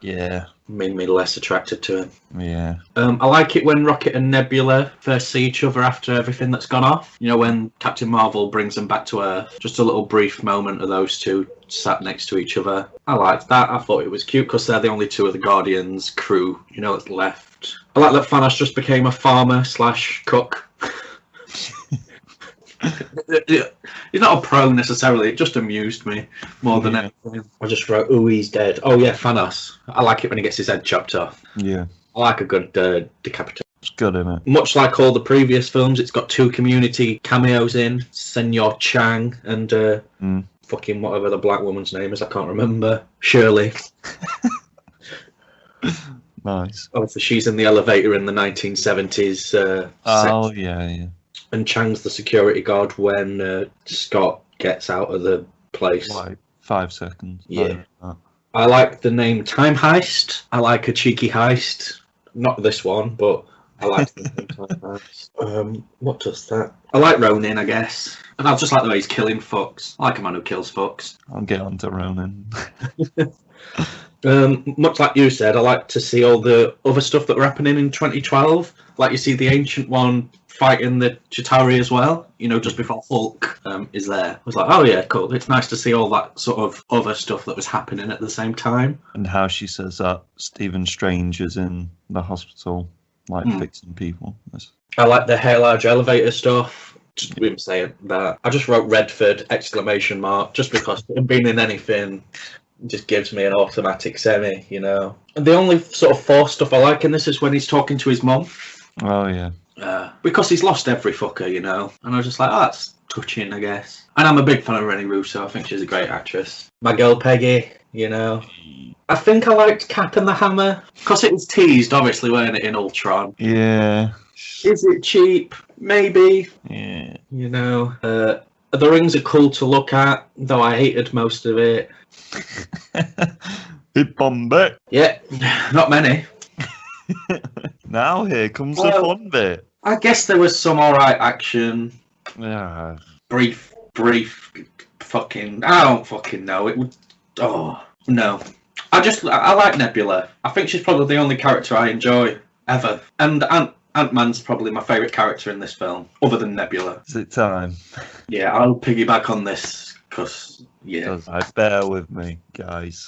Yeah. Made me less attracted to him. Yeah. I like it when Rocket and Nebula first see each other after everything that's gone off. You know, when Captain Marvel brings them back to Earth. Just a little brief moment of those two sat next to each other. I liked that. I thought it was cute because they're the only two of the Guardians crew, you know, that's left. I like that Thanos just became a farmer / cook. He's not a pro necessarily, it just amused me more than anything. I just wrote, ooh, he's dead. Oh yeah, Thanos. I like it when he gets his head chopped off. Yeah. I like a good decapitation. It's good, isn't it? Much like all the previous films, it's got 2 Community cameos in, Senor Chang and fucking whatever the black woman's name is, I can't remember. Shirley. Nice. Obviously, she's in the elevator in the 1970s. Oh, yeah. And Chang's the security guard when Scott gets out of the place. Like 5 seconds. Yeah. I like the name Time Heist. I like a cheeky heist. Not this one, but I like the name Time Heist. What does that? I like Ronin, I guess. And I just like the way he's killing fucks. I like a man who kills fucks. I'll get on to Ronin. Much like you said, I like to see all the other stuff that were happening in 2012. Like you see the Ancient One fighting the Chitauri as well, you know, just before Hulk is there. I was like, oh yeah, cool. It's nice to see all that sort of other stuff that was happening at the same time. And how she says that Stephen Strange is in the hospital, like fixing people. I like the Hair Large elevator stuff. Just him saying that. I just wrote Redford ! Just because him being in anything just gives me an automatic semi, you know. And the only sort of forced stuff I like in this is when he's talking to his mum. Oh yeah. Because he's lost every fucker, you know. And I was just like, oh, that's touching, I guess. And I'm a big fan of Renée Russo. I think she's a great actress. My girl Peggy, you know. I think I liked Cap and the Hammer. Because it was teased, obviously, weren't it, in Ultron. Yeah. Is it cheap? Maybe. Yeah. You know. The rings are cool to look at, though I hated most of it. Hit Bombay. Yeah, not many. Now here comes the fun bit. I guess there was some alright action. Yeah. Brief, fucking... I don't fucking know. It would... Oh, no. I like Nebula. I think she's probably the only character I enjoy, ever. And Ant-Man's probably my favourite character in this film, other than Nebula. Is it time? Yeah, I'll piggyback on this, because, yeah. Bear with me, guys.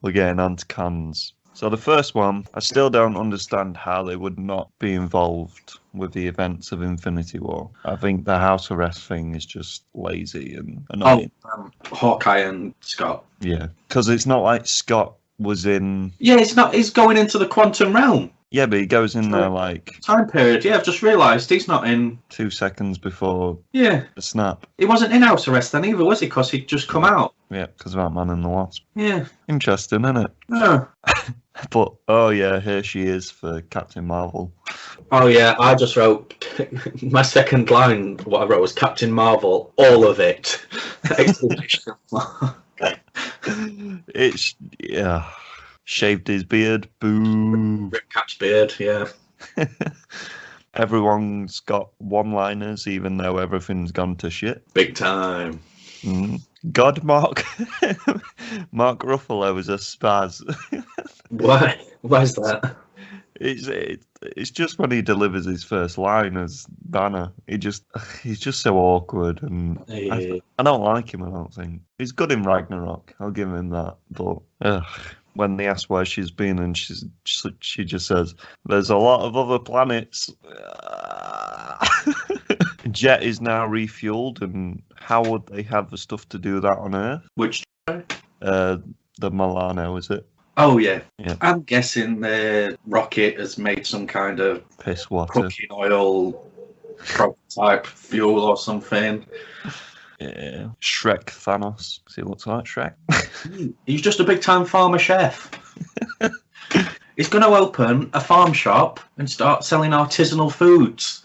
We're getting on to cons. So the first one, I still don't understand how they would not be involved with the events of Infinity War. I think the house arrest thing is just lazy and annoying. Hawkeye and Scott. Yeah, because it's not like Scott was in... Yeah, he's going into the quantum realm. Yeah, but he goes in there like... Time period, yeah, I've just realised he's not in... 2 seconds before the snap. He wasn't in house arrest then either, was he? Because he'd just come out. Yeah, because of Ant-Man and the Wasp. Yeah. Interesting, isn't it? Yeah. But, oh yeah, here she is for Captain Marvel. Oh yeah, I just wrote... My second line, what I wrote was Captain Marvel, all of it. It's... Yeah... Shaved his beard. Boo. Rip Cap's beard, yeah. Everyone's got one-liners, even though everything's gone to shit. Big time. God, Mark. Mark Ruffalo is a spaz. Why? Why is that? It's just when he delivers his first line as Banner. He's just so awkward, and I don't like him. I don't think he's good in Ragnarok. I'll give him that, but. When they ask where she's been, and she just says, "There's a lot of other planets." Jet is now refueled, and how would they have the stuff to do that on Earth? Which? The Milano, is it? Oh, yeah. Yeah. I'm guessing the rocket has made some kind of Piss water. cooking oil prototype fuel or something. Yeah. Shrek Thanos. See what looks like Shrek? He's just a big time farmer chef. He's going to open a farm shop and start selling artisanal foods.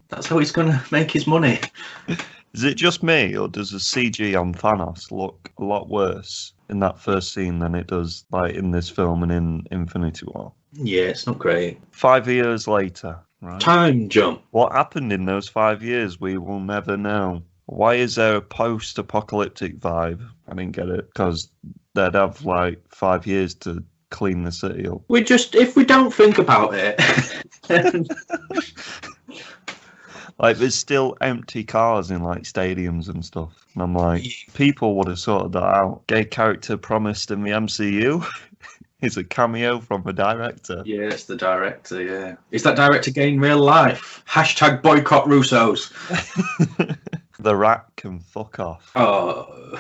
That's how he's going to make his money. Is it just me, or does the CG on Thanos look a lot worse in that first scene than it does like in this film and in Infinity War? Yeah, it's not great. 5 years later, right? Time jump. What happened in those 5 years, we will never know. Why is there a post-apocalyptic vibe? I didn't get it, because they'd have like 5 years to clean the city up. If we don't think about it. Like, there's still empty cars in like stadiums and stuff. And I'm like, people would have sorted that out. Gay character promised in the MCU is a cameo from the director. Yeah, it's the director, yeah. Is that director gay in real life? Hashtag boycott Russos. The rat can fuck off. Oh,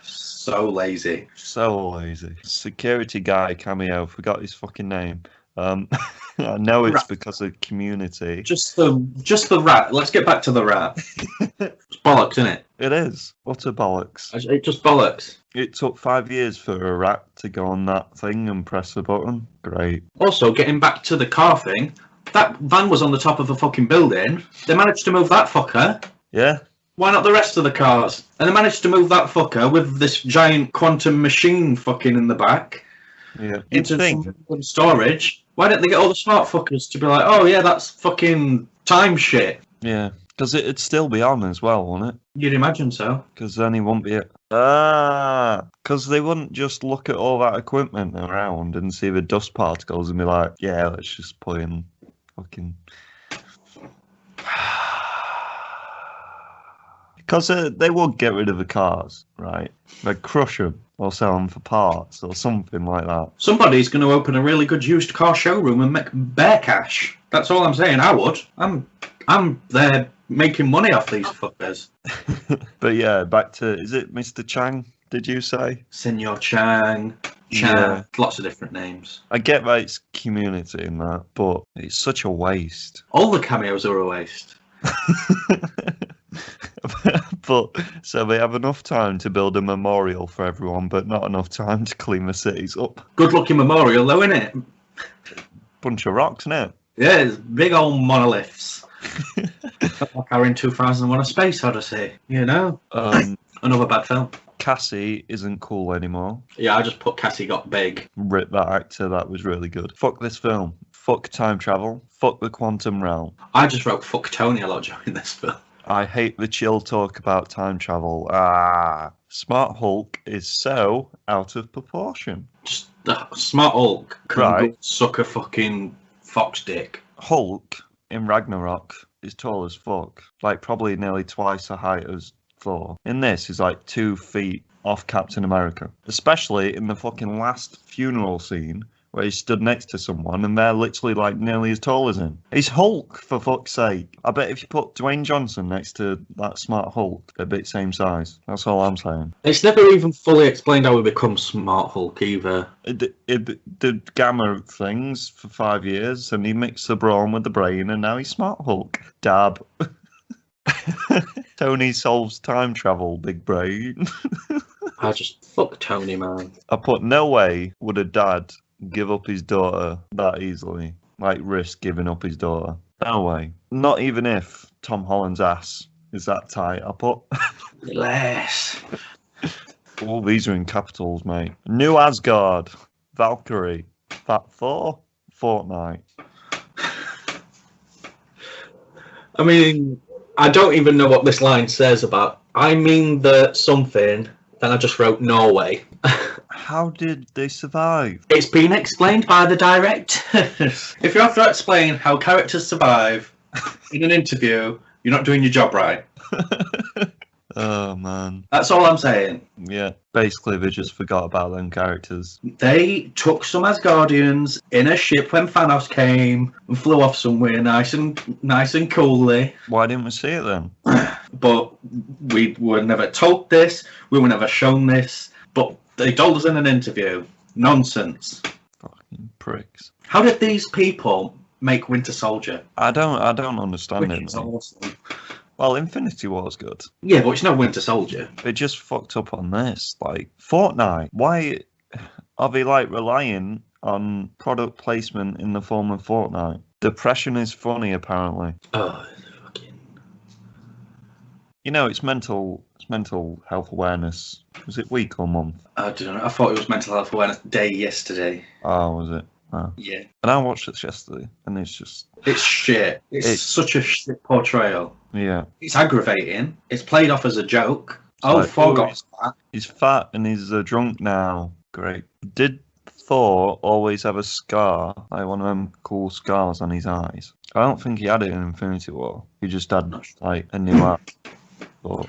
so lazy. So lazy. Security guy cameo, forgot his fucking name. I know it's because of Community. Just the rat. Let's get back to the rat. It's bollocks, isn't it? It is. Utter bollocks. It just bollocks. It took 5 years for a rat to go on that thing and press the button. Great. Also, getting back to the car thing, that van was on the top of a fucking building. They managed to move that fucker. Yeah. Why not the rest of the cars? And they managed to move that fucker with this giant quantum machine fucking in the back. Yeah. Into some storage. Why don't they get all the smart fuckers to be like, oh yeah, that's fucking time shit? Yeah. Because it'd still be on as well, wouldn't it? You'd imagine so. Because then he wouldn't be... Because they wouldn't just look at all that equipment around and see the dust particles and be like, yeah, let's just put in fucking... Because they would get rid of the cars, right? They'd crush them or sell them for parts or something like that. Somebody's going to open a really good used car showroom and make bare cash. That's all I'm saying. I would. I'm there making money off these fuckers. But yeah, back to, is it Mr. Chang, did you say? Senor Chang. Yeah. Lots of different names. I get that it's Community in that, but it's such a waste. All the cameos are a waste. But so they have enough time to build a memorial for everyone, but not enough time to clean the cities up. Good looking memorial though, isn't it? Bunch of rocks, innit? Yeah, it's big old monoliths. Like our in 2001: A Space Odyssey, you know? Another bad film. Cassie isn't cool anymore. Yeah, I just put Cassie got big. Rip that actor, that was really good. Fuck this film. Fuck time travel. Fuck the quantum realm. I just wrote fuck Tony a lot during this film. I hate the chill talk about time travel. Smart Hulk is so out of proportion. Just the Smart Hulk can Right. suck a fucking fox dick. Hulk in Ragnarok is tall as fuck. Like probably nearly twice the height as Thor. In this, he's like 2 feet off Captain America. Especially in the fucking last funeral scene where he stood next to someone and they're literally like nearly as tall as him. He's Hulk, for fuck's sake. I bet if you put Dwayne Johnson next to that Smart Hulk, they'd be the same size. That's all I'm saying. It's never even fully explained how he becomes Smart Hulk either. It did gamma things for 5 years and he mixed the brawn with the brain and now he's Smart Hulk. Dab. Tony solves time travel, big brain. I just fuck Tony, man. I put no way would a dad give up his daughter that easily. Like risk giving up his daughter. No way. Not even if Tom Holland's ass is that tight. I put Less. all these are in capitals, mate. New Asgard, Valkyrie, Fat Thor, Fortnite. I mean, I don't even know what this line says about. I mean the something. Then I just wrote Norway. How did they survive? It's been explained by the directors. If you have to explain how characters survive in an interview, you're not doing your job right. Oh man. That's all I'm saying. Yeah. Basically they just forgot about them characters. They took some Asgardians in a ship when Thanos came and flew off somewhere nice and coolly. Why didn't we see it then? But we were never told this. We were never shown this. But they told us in an interview. Nonsense. Fucking pricks. How did these people make Winter Soldier? I don't understand Which it. is mate. awesome. Well, Infinity War's good. Yeah, but it's not Winter Soldier. They just fucked up on this. Like, Fortnite. Why are they, like, relying on product placement in the form of Fortnite? Depression is funny, apparently. Oh, fucking. You know, it's mental health awareness. Was it week or month? I don't know. I thought it was Mental Health Awareness Day yesterday. Oh, was it? Oh. Yeah. And I watched it yesterday, and it's just... It's shit. It's such a shit portrayal. Yeah. It's aggravating. It's played off as a joke. Oh, Like, forgot that. He's fat and he's drunk now. Great. Did Thor always have a scar, like one of them cool scars on his eyes? I don't think he had it in Infinity War. He just had, like, a new act. But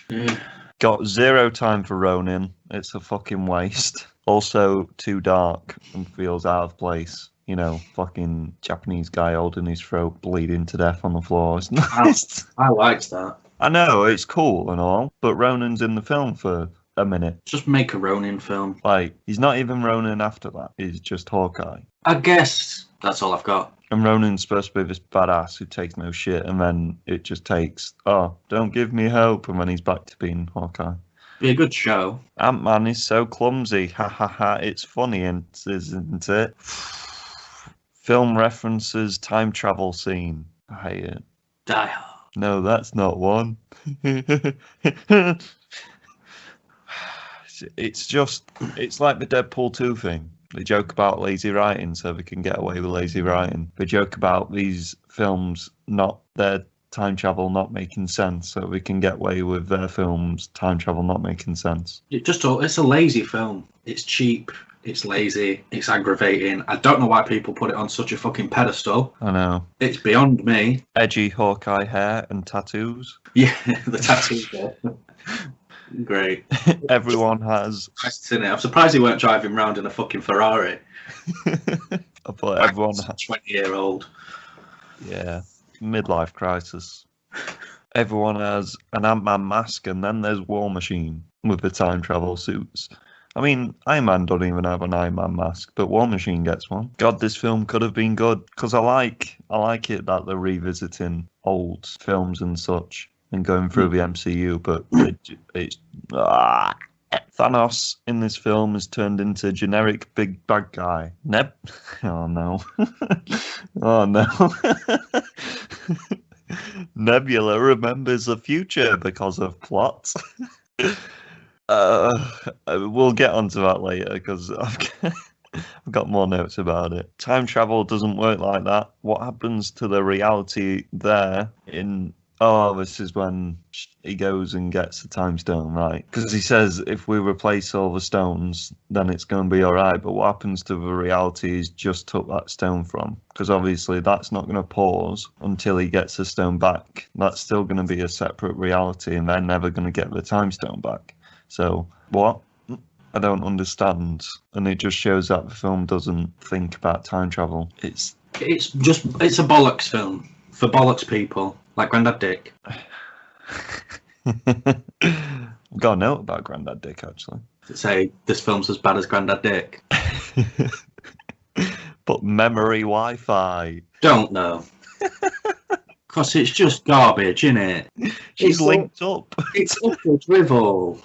Yeah. got zero time for Ronin. It's a fucking waste. Also, too dark and feels out of place. You know, fucking Japanese guy holding his throat, bleeding to death on the floor. It's nice. I liked that. I know, it's cool and all, but Ronin's in the film for a minute. Just make a Ronin film. Like, he's not even Ronin after that. He's just Hawkeye. I guess that's all I've got. And Ronin's supposed to be this badass who takes no shit, and then it just takes, oh, don't give me hope, and then he's back to being Hawkeye. Be a good show. Ant-Man is so clumsy. Ha ha ha. It's funny, isn't it? Film references time travel scene. I hate it. Die Hard. No, that's not one. It's like the Deadpool 2 thing. They joke about lazy writing so they can get away with lazy writing. They joke about these films their time travel not making sense so we can get away with their films time travel not making sense. It's a lazy film. It's cheap. It's lazy. It's aggravating. I don't know why people put it on such a fucking pedestal. I know. It's beyond me. Edgy Hawkeye hair and tattoos. Yeah, the tattoos there. Great. Everyone has. In it. I'm surprised he weren't driving around in a fucking Ferrari. I thought everyone had. 20-year-old. Yeah. Midlife crisis. Everyone has an Ant-Man mask, and then there's War Machine with the time travel suits. I mean, Iron Man don't even have an Iron Man mask, but War Machine gets one. God, this film could have been good, because I like it that they're revisiting old films and such and going through the MCU, but it's Thanos in this film has turned into generic big bad guy. Oh no. Oh no. Nebula remembers the future because of plot. We'll get onto that later because I've got more notes about it. Time travel doesn't work like that. What happens to the reality there this is when he goes and gets the time stone, right? Because he says if we replace all the stones, then it's going to be all right. But what happens to the reality he's just took that stone from? Because obviously that's not going to pause until he gets the stone back. That's still going to be a separate reality, and they're never going to get the time stone back. So what? I don't understand, and it just shows that the film doesn't think about time travel. It's a bollocks film for bollocks people like Grandad Dick. I've got a note about Grandad Dick actually. To say this film's as bad as Grandad Dick. But memory Wi-Fi. Don't know. Because it's just garbage, innit? She's linked up. It's utter drivel.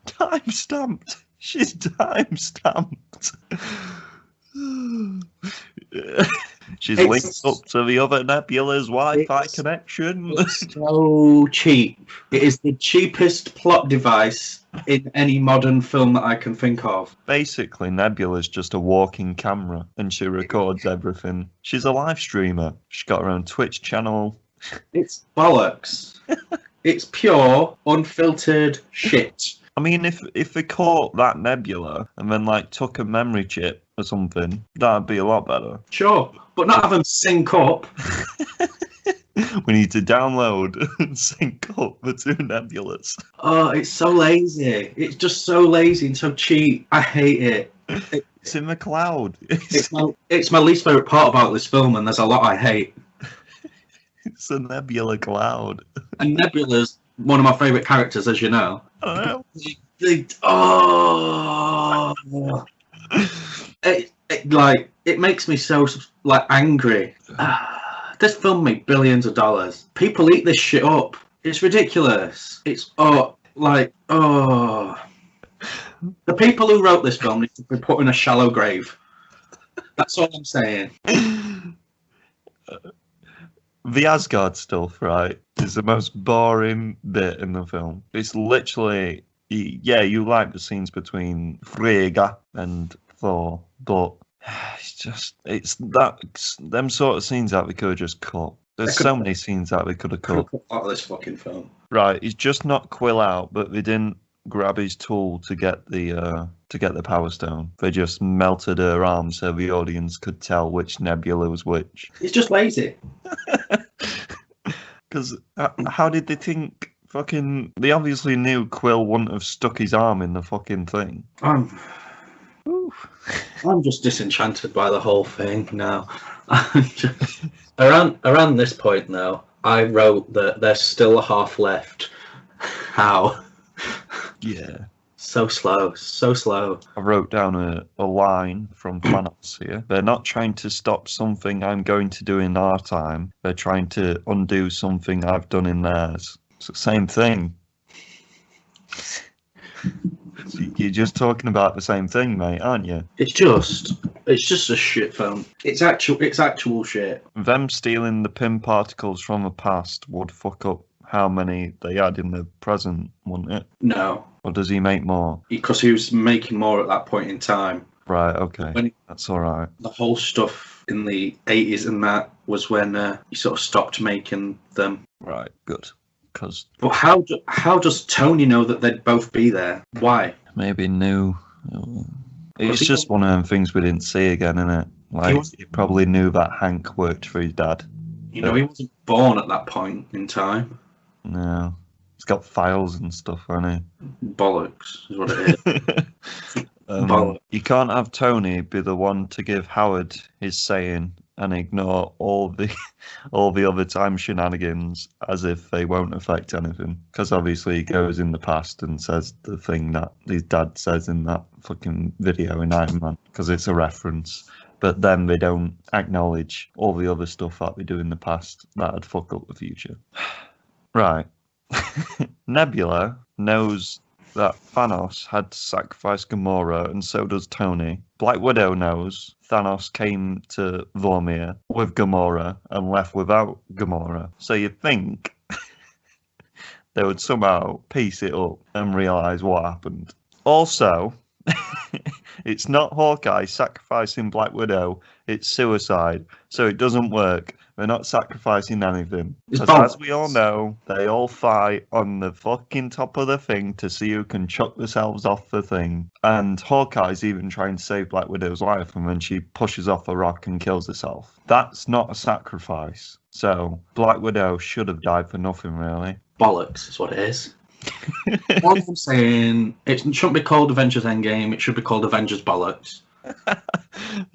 Time stamped. She's time stamped. She's linked up to the other nebula's Wi-Fi connection. It's so cheap. It is the cheapest plot device in any modern film that I can think of. Basically, Nebula's just a walking camera and she records everything. She's a live streamer. She's got her own Twitch channel. It's bollocks. It's pure, unfiltered shit. I mean, if they caught that Nebula and then took a memory chip or something, that'd be a lot better. Sure, but not have them sync up. We need to download and sync up the two Nebulas. Oh, it's so lazy. It's just so lazy and so cheap. I hate it. It's in the cloud. It's my least favourite part about this film, and there's a lot I hate. It's a Nebula cloud. And Nebula's one of my favourite characters, as you know. I don't know. Oh, it makes me so like angry. This film made billions of dollars. People eat this shit up. It's ridiculous. It's the people who wrote this film need to be put in a shallow grave. That's all I'm saying. The Asgard stuff, right, is the most boring bit in the film. It's literally, yeah, you like the scenes between Frigga and Thor, but it's them sort of scenes that we could have just cut. There's so many scenes that we could have cut. Out of this fucking film. Right, he's just not Quill out, but they didn't grab his tool to get the Power Stone. They just melted her arm so the audience could tell which Nebula was which. He's just lazy. Because how did they think they obviously knew Quill wouldn't have stuck his arm in the fucking thing. I'm just disenchanted by the whole thing now. Around this point now, I wrote that there's still a half left. How? Yeah. So slow. I wrote down a line from Thanos here. They're not trying to stop something I'm going to do in our time. They're trying to undo something I've done in theirs. It's the same thing. You're just talking about the same thing, mate, aren't you? It's just a shit film. It's actual shit. Them stealing the pin particles from the past would fuck up how many they had in the present, wouldn't it? No. Or does he make more? Because he was making more at that point in time. Right, okay. That's all right. The whole stuff in the 80s and that was when he sort of stopped making them. Right, good. But how does Tony know that they'd both be there? Why? Maybe knew. It's just one of them things we didn't see again, innit? Like, he probably knew that Hank worked for his dad. He wasn't born at that point in time. No. He's got files and stuff, hasn't he? Bollocks is what it is. You can't have Tony be the one to give Howard his saying and ignore all the other time shenanigans as if they won't affect anything. Because obviously he goes in the past and says the thing that his dad says in that fucking video in Iron Man, because it's a reference. But then they don't acknowledge all the other stuff that they do in the past that'd fuck up the future. Right. Nebula knows that Thanos had to sacrifice Gamora, and so does Tony. Black Widow knows Thanos came to Vormir with Gamora and left without Gamora. So you'd think they would somehow piece it up and realise what happened. Also, it's not Hawkeye sacrificing Black Widow, it's suicide. So it doesn't work. They're not sacrificing anything. Because as we all know, they all fight on the fucking top of the thing to see who can chuck themselves off the thing. And Hawkeye's even trying to save Black Widow's life, and then she pushes off a rock and kills herself. That's not a sacrifice. So Black Widow should have died for nothing, really. Bollocks is what it is. What I'm saying, it shouldn't be called Avengers Endgame, it should be called Avengers Bollocks.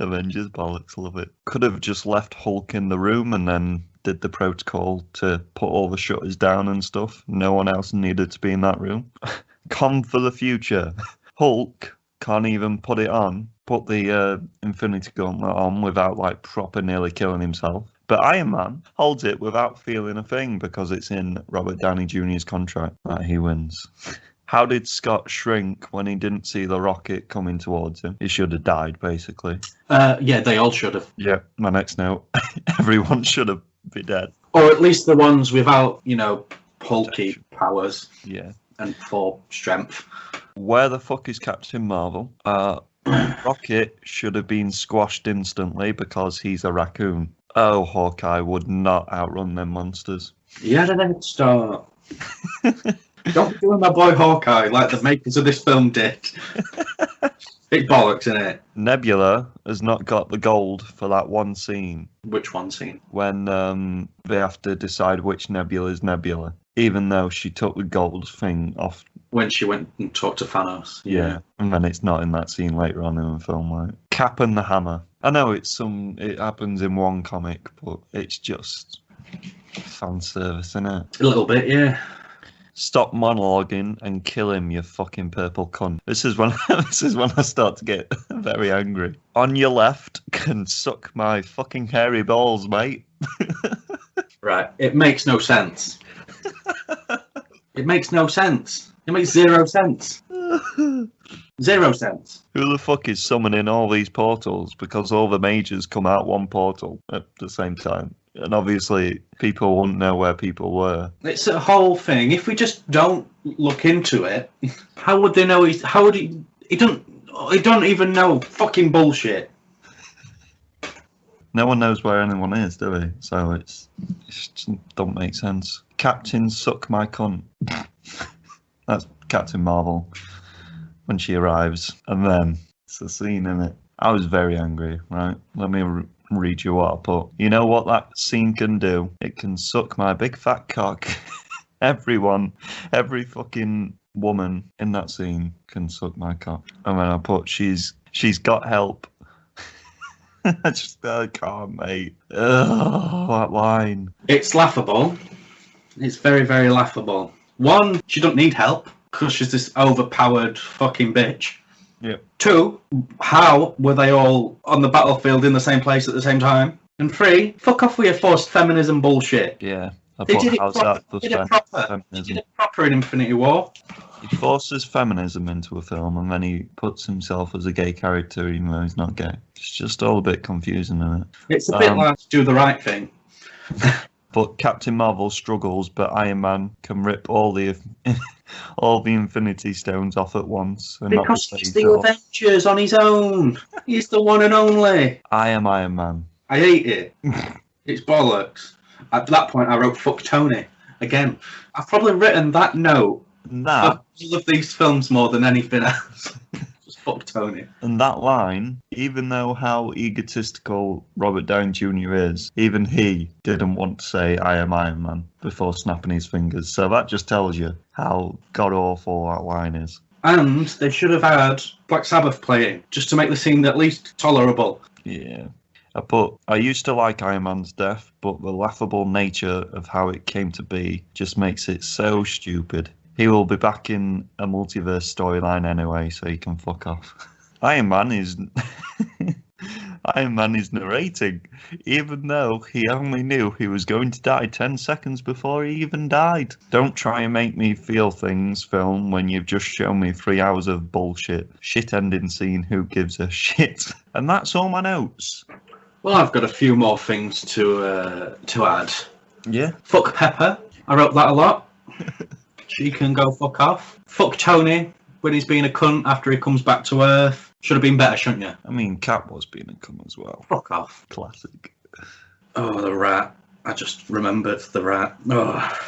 Avengers Bollocks, love it. Could have just left Hulk in the room and then did the protocol to put all the shutters down and stuff. No one else needed to be in that room. Con for the future. Hulk can't even put the Infinity Gauntlet on without like proper nearly killing himself. But Iron Man holds it without feeling a thing because it's in Robert Downey Jr.'s contract that he wins. How did Scott shrink when he didn't see the rocket coming towards him? He should have died, basically. Yeah, they all should have. Yeah, my next note. Everyone should have been dead. Or at least the ones without, bulky powers. Yeah. And full strength. Where the fuck is Captain Marvel? Rocket should have been squashed instantly because he's a raccoon. Oh, Hawkeye would not outrun them monsters. He had an head start. Don't be doing my boy Hawkeye like the makers of this film did. Big bollocks, innit? Nebula has not got the gold for that one scene. Which one scene? When they have to decide which Nebula is Nebula. Even though she took the gold thing off. When she went and talked to Thanos. Yeah. And then it's not in that scene later on in the film, like Cap and the Hammer. I know it happens in one comic, but it's just fan service, isn't it? A little bit, yeah. Stop monologuing and kill him, you fucking purple cunt. This is when this is when I start to get very angry. On your left can suck my fucking hairy balls, mate. Right. It makes no sense. It makes no sense. It makes 0 sense. 0 sense. Who the fuck is summoning all these portals? Because all the mages come out one portal at the same time. And obviously, people wouldn't know where people were. It's a whole thing. If we just don't look into it, how would they know? How would he? He don't even know. Fucking bullshit. No one knows where anyone is, do we? So it just don't make sense. Captain suck my cunt. That's Captain Marvel when she arrives, and then it's the scene in it. I was very angry. Right, let me read you what I put. You know what that scene can do? It can suck my big fat cock. Everyone, every fucking woman in that scene can suck my cock. And then I put she's got help. I can't, mate. Ugh, that line. It's laughable. It's very, very laughable. One, she don't need help because she's this overpowered fucking bitch. Yeah. 2, how were they all on the battlefield in the same place at the same time? And 3, fuck off with your forced feminism bullshit. Yeah. I They put did it how's proper. that plus They did it proper. feminism. They did it proper in Infinity War. He forces feminism into a film and then he puts himself as a gay character even though he's not gay. It's just all a bit confusing, isn't it? It's a bit like Do the Right Thing. But Captain Marvel struggles, but Iron Man can rip all the Infinity Stones off at once. And Because not he's the Avengers on his own. He's the one and only. I am Iron Man. I hate it. It's bollocks. At that point, I wrote "fuck Tony" again. I've probably written that note. I love these films more than anything else. Just fuck Tony. And that line, even though how egotistical Robert Downey Jr. is, even he didn't want to say "I am Iron Man" before snapping his fingers. So that just tells you how god awful that line is. And they should have had Black Sabbath playing just to make the scene at least tolerable. Yeah. I used to like Iron Man's death, but the laughable nature of how it came to be just makes it so stupid. He will be back in a multiverse storyline anyway, so he can fuck off. Iron Man is narrating, even though he only knew he was going to die 10 seconds before he even died. Don't try and make me feel things, film, when you've just shown me 3 hours of bullshit. Shit ending scene, who gives a shit? And that's all my notes. Well, I've got a few more things to add. Yeah. Fuck Pepper. I wrote that a lot. She can go fuck off. Fuck Tony when he's being a cunt after he comes back to Earth. Should have been better, shouldn't you? I mean, Cap was being a cunt as well. Fuck off. Classic. Oh, the rat. I just remembered the rat. Oh.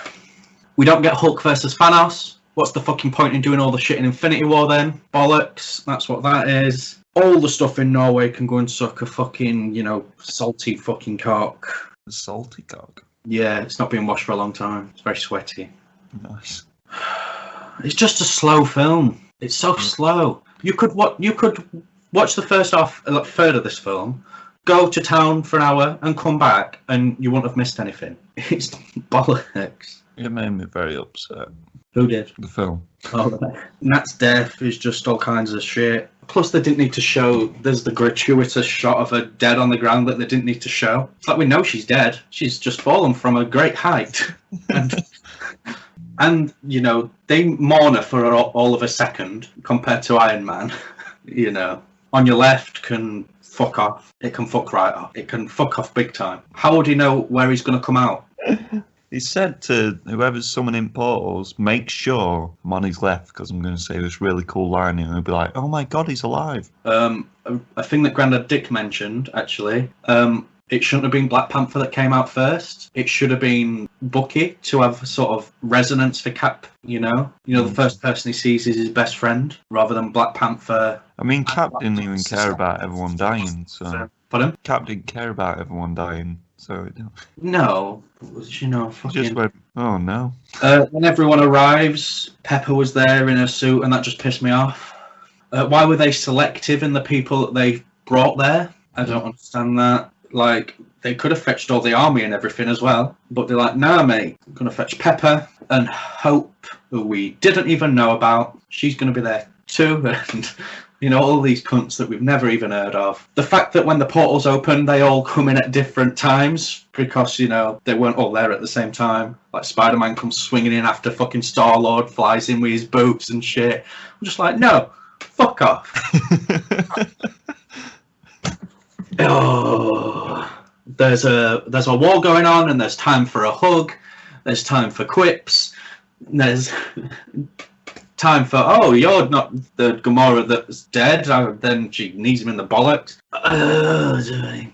We don't get Hulk versus Thanos. What's the fucking point in doing all the shit in Infinity War then? Bollocks. That's what that is. All the stuff in Norway can go and suck a fucking, salty fucking cock. A salty cock? Yeah, it's not been washed for a long time. It's very sweaty. Nice. It's just a slow film. It's so slow. You could watch the first third of this film, go to town for an hour and come back, and you wouldn't have missed anything. It's bollocks. It made me very upset. Who did? The film. Oh, right. Nat's death is just all kinds of shit. Plus, they didn't need to show. There's the gratuitous shot of her dead on the ground that they didn't need to show. It's like we know she's dead. She's just fallen from a great height. And they mourn her for all of a second compared to Iron Man. On your left can fuck off. It can fuck right off. It can fuck off big time. How would he know where he's going to come out? He said to whoever's summoning portals, make sure I'm on his left, because I'm going to say this really cool line and he'll be like, oh my god, he's alive. A thing that Grandad Dick mentioned, actually, it shouldn't have been Black Panther that came out first. It should have been Bucky to have a sort of resonance for Cap, the first person he sees is his best friend, rather than Black Panther. I mean, Cap didn't even care about everyone dying, so... Pardon? Cap didn't care about everyone dying, so... No, fucking... Just went, oh no. When everyone arrives, Pepper was there in her suit, and that just pissed me off. Why were they selective in the people that they brought there? I don't understand that. Like, They could have fetched all the army and everything as well, but they're like, nah, mate, I'm going to fetch Pepper and Hope, who we didn't even know about. She's going to be there too, and, you know, all these cunts that we've never even heard of. The fact that when the portals open, they all come in at different times, because, you know, they weren't all there at the same time. Like, Spider-Man comes swinging in after fucking Star-Lord, flies in with his boots and shit. I'm just like, no, fuck off. Oh... There's a war going on, and there's time for a hug. There's time for quips. There's time for, oh, you're not the Gamora that's dead. Then she knees him in the bollocks. Iron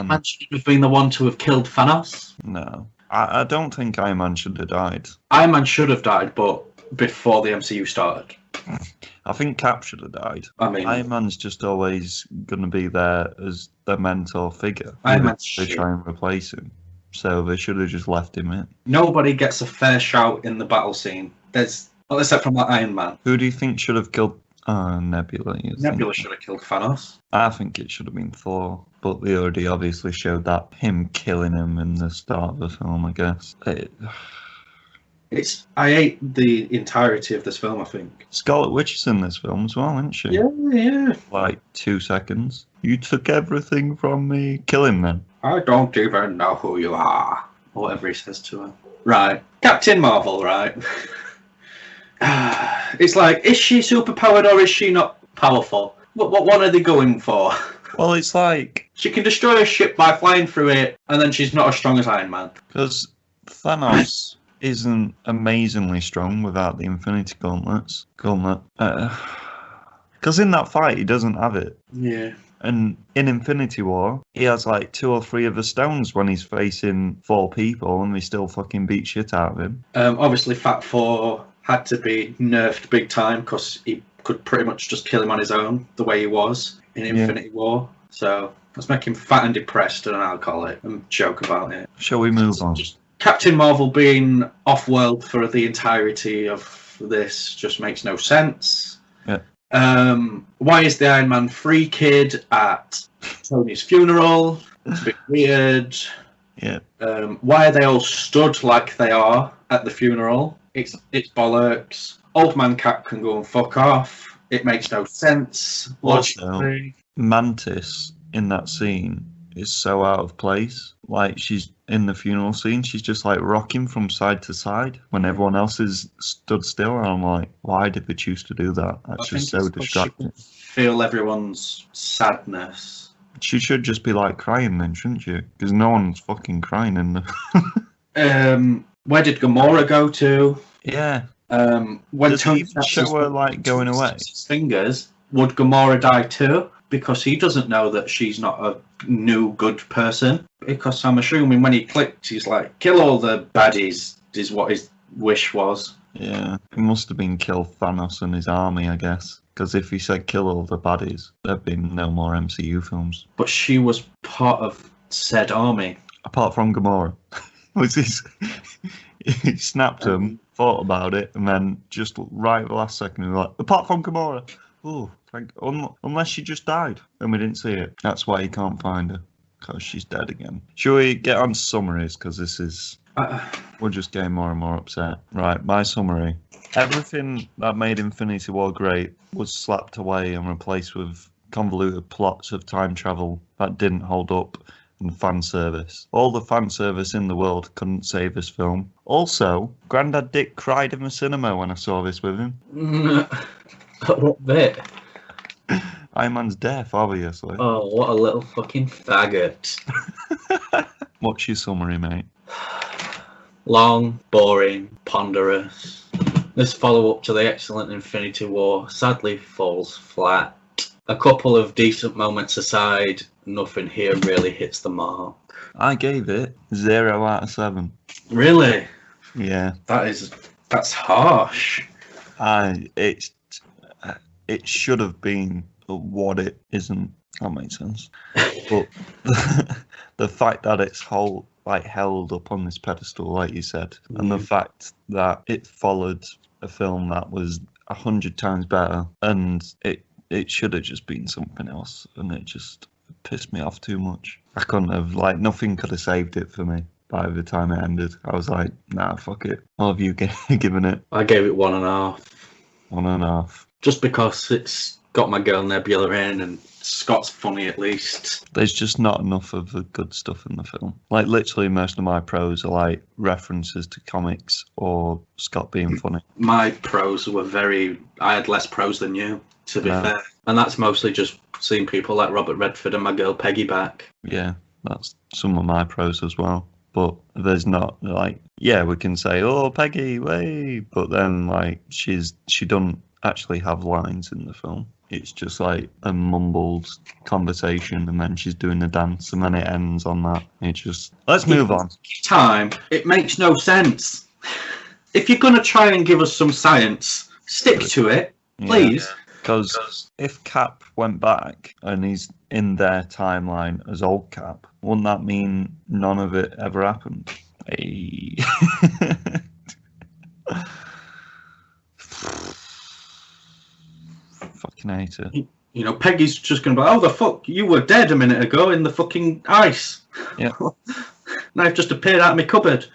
Man should have been the one to have killed Thanos. No, I don't think Iron Man should have died. Iron Man should have died, but before the MCU started. I think Cap should have died. I mean, Iron Man's just always going to be there as the mentor figure. Iron Man they try and replace him, so they should have just left him in. Nobody gets a fair shout in the battle scene. Except from Iron Man. Who do you think should have killed Nebula? Nebula should have killed Thanos. I think it should have been Thor, but they already obviously showed that him killing him in the start of the film, I guess. I hate the entirety of this film, I think. Scarlet Witch is in this film as well, isn't she? Yeah. Like 2 seconds. You took everything from me. Kill him then. I don't even know who you are. Or whatever he says to her. Right. Captain Marvel, right? It's like, is she superpowered or is she not powerful? What one are they going for? Well, it's like... She can destroy a ship by flying through it, and then she's not as strong as Iron Man. Because Thanos... isn't amazingly strong without the Infinity Gauntlet. Because in that fight, he doesn't have it. Yeah. And in Infinity War, he has like 2 or 3 of the stones when he's facing 4 people, and they still fucking beat shit out of him. Obviously, Fat Thor had to be nerfed big time because he could pretty much just kill him on his own, the way he was in Infinity War. So let's make him fat and depressed and alcoholic and joke about it. Shall we move on? Captain Marvel being off-world for the entirety of this just makes no sense. Yeah. Why is the Iron Man free kid at Tony's funeral? It's a bit weird. Yeah. Why are they all stood like they are at the funeral? It's bollocks. Old man Cap can go and fuck off. It makes no sense. Also, Mantis in that scene is so out of place. Like, she's in the funeral scene, she's just like rocking from side to side when everyone else is stood still, and I'm like, why did they choose to do that? That's just so distracting. Feel everyone's sadness. She should just be like crying then, shouldn't you? Because no one's fucking crying in the... Where did Gamora go to? Yeah. When Does Tony he show her like going away? His fingers, would Gamora die too? Because he doesn't know that she's not a new good person. Because I'm assuming when he clicked, he's like, kill all the baddies, is what his wish was. Yeah, it must have been kill Thanos and his army, I guess. Because if he said kill all the baddies, there'd been no more MCU films. But she was part of said army. Apart from Gamora. Was his... he snapped him, thought about it, and then just right at the last second, he was like, apart from Gamora. Oh, unless she just died and we didn't see it. That's why you can't find her, because she's dead again. Shall we get on to summaries? Because this is... we're just getting more and more upset. Right, my summary. Everything that made Infinity War great was slapped away and replaced with convoluted plots of time travel that didn't hold up and fan service. All the fan service in the world couldn't save this film. Also, Grandad Dick cried in the cinema when I saw this with him. What bit? Iron Man's death, obviously. Oh, what a little fucking faggot. What's your summary, mate? Long, boring, ponderous. This follow-up to the excellent Infinity War sadly falls flat. A couple of decent moments aside, nothing here really hits the mark. I gave it 0 out of 7. Really? Yeah. That's harsh. It should have been what it isn't. That makes sense. But the fact that it's held up on this pedestal, like you said, and the fact that it followed a film that was 100 times better, and it should have just been something else, and it just pissed me off too much. I couldn't have, like, nothing could have saved it for me by the time it ended. I was like, nah, fuck it. What have you given it? I gave it 1.5. 1.5. Just because it's got my girl Nebula in and Scott's funny at least. There's just not enough of the good stuff in the film. Like, literally most of my pros are like references to comics or Scott being funny. My pros were I had less pros than you, to be fair. And that's mostly just seeing people like Robert Redford and my girl Peggy back. Yeah, that's some of my pros as well. But there's not, like, yeah, we can say, oh, Peggy, way, but then, like, she doesn't actually have lines in the film. It's just like a mumbled conversation, and then she's doing the dance, and then it ends on that. It's just, let's move on. Time, it makes no sense. If you're going to try and give us some science, stick to it, please. Because if Cap went back and he's in their timeline as old Cap, wouldn't that mean none of it ever happened? Hey. Fucking hate it. You know, Peggy's just going to be like, oh, the fuck, you were dead a minute ago in the fucking ice. Yeah. Now I've just appeared out of my cupboard.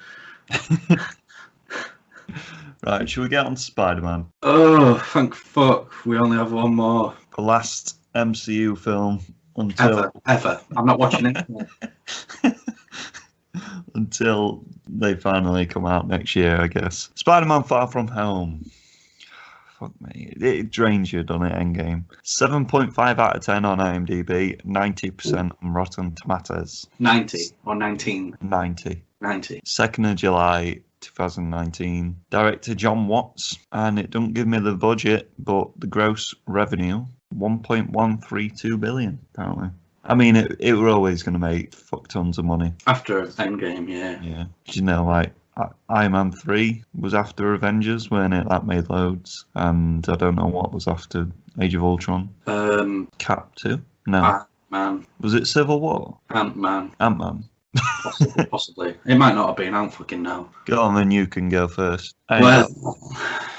Right, should we get on to Spider-Man? Oh, thank fuck. We only have one more. The last MCU film until... Ever. I'm not watching it. Until they finally come out next year, I guess. Spider-Man Far From Home. Fuck me. It drains you, doesn't it, Endgame? 7.5 out of 10 on IMDb, 90% on Rotten Tomatoes. 90 or 19? 90. 90. 2nd of July 2019. Director John Watts. And it don't give me the budget, but the gross revenue, 1.132 billion, apparently. I mean, it were always going to make fuck tons of money. After Endgame, yeah. Yeah. Do you know, like, Iron Man 3 was after Avengers, weren't it? That made loads. And I don't know what was after Age of Ultron. Cap 2? No. Ant-Man. Was it Civil War? Ant-Man. Ant-Man. Possibly. It might not have been. I don't fucking know. Go on, then you can go first. I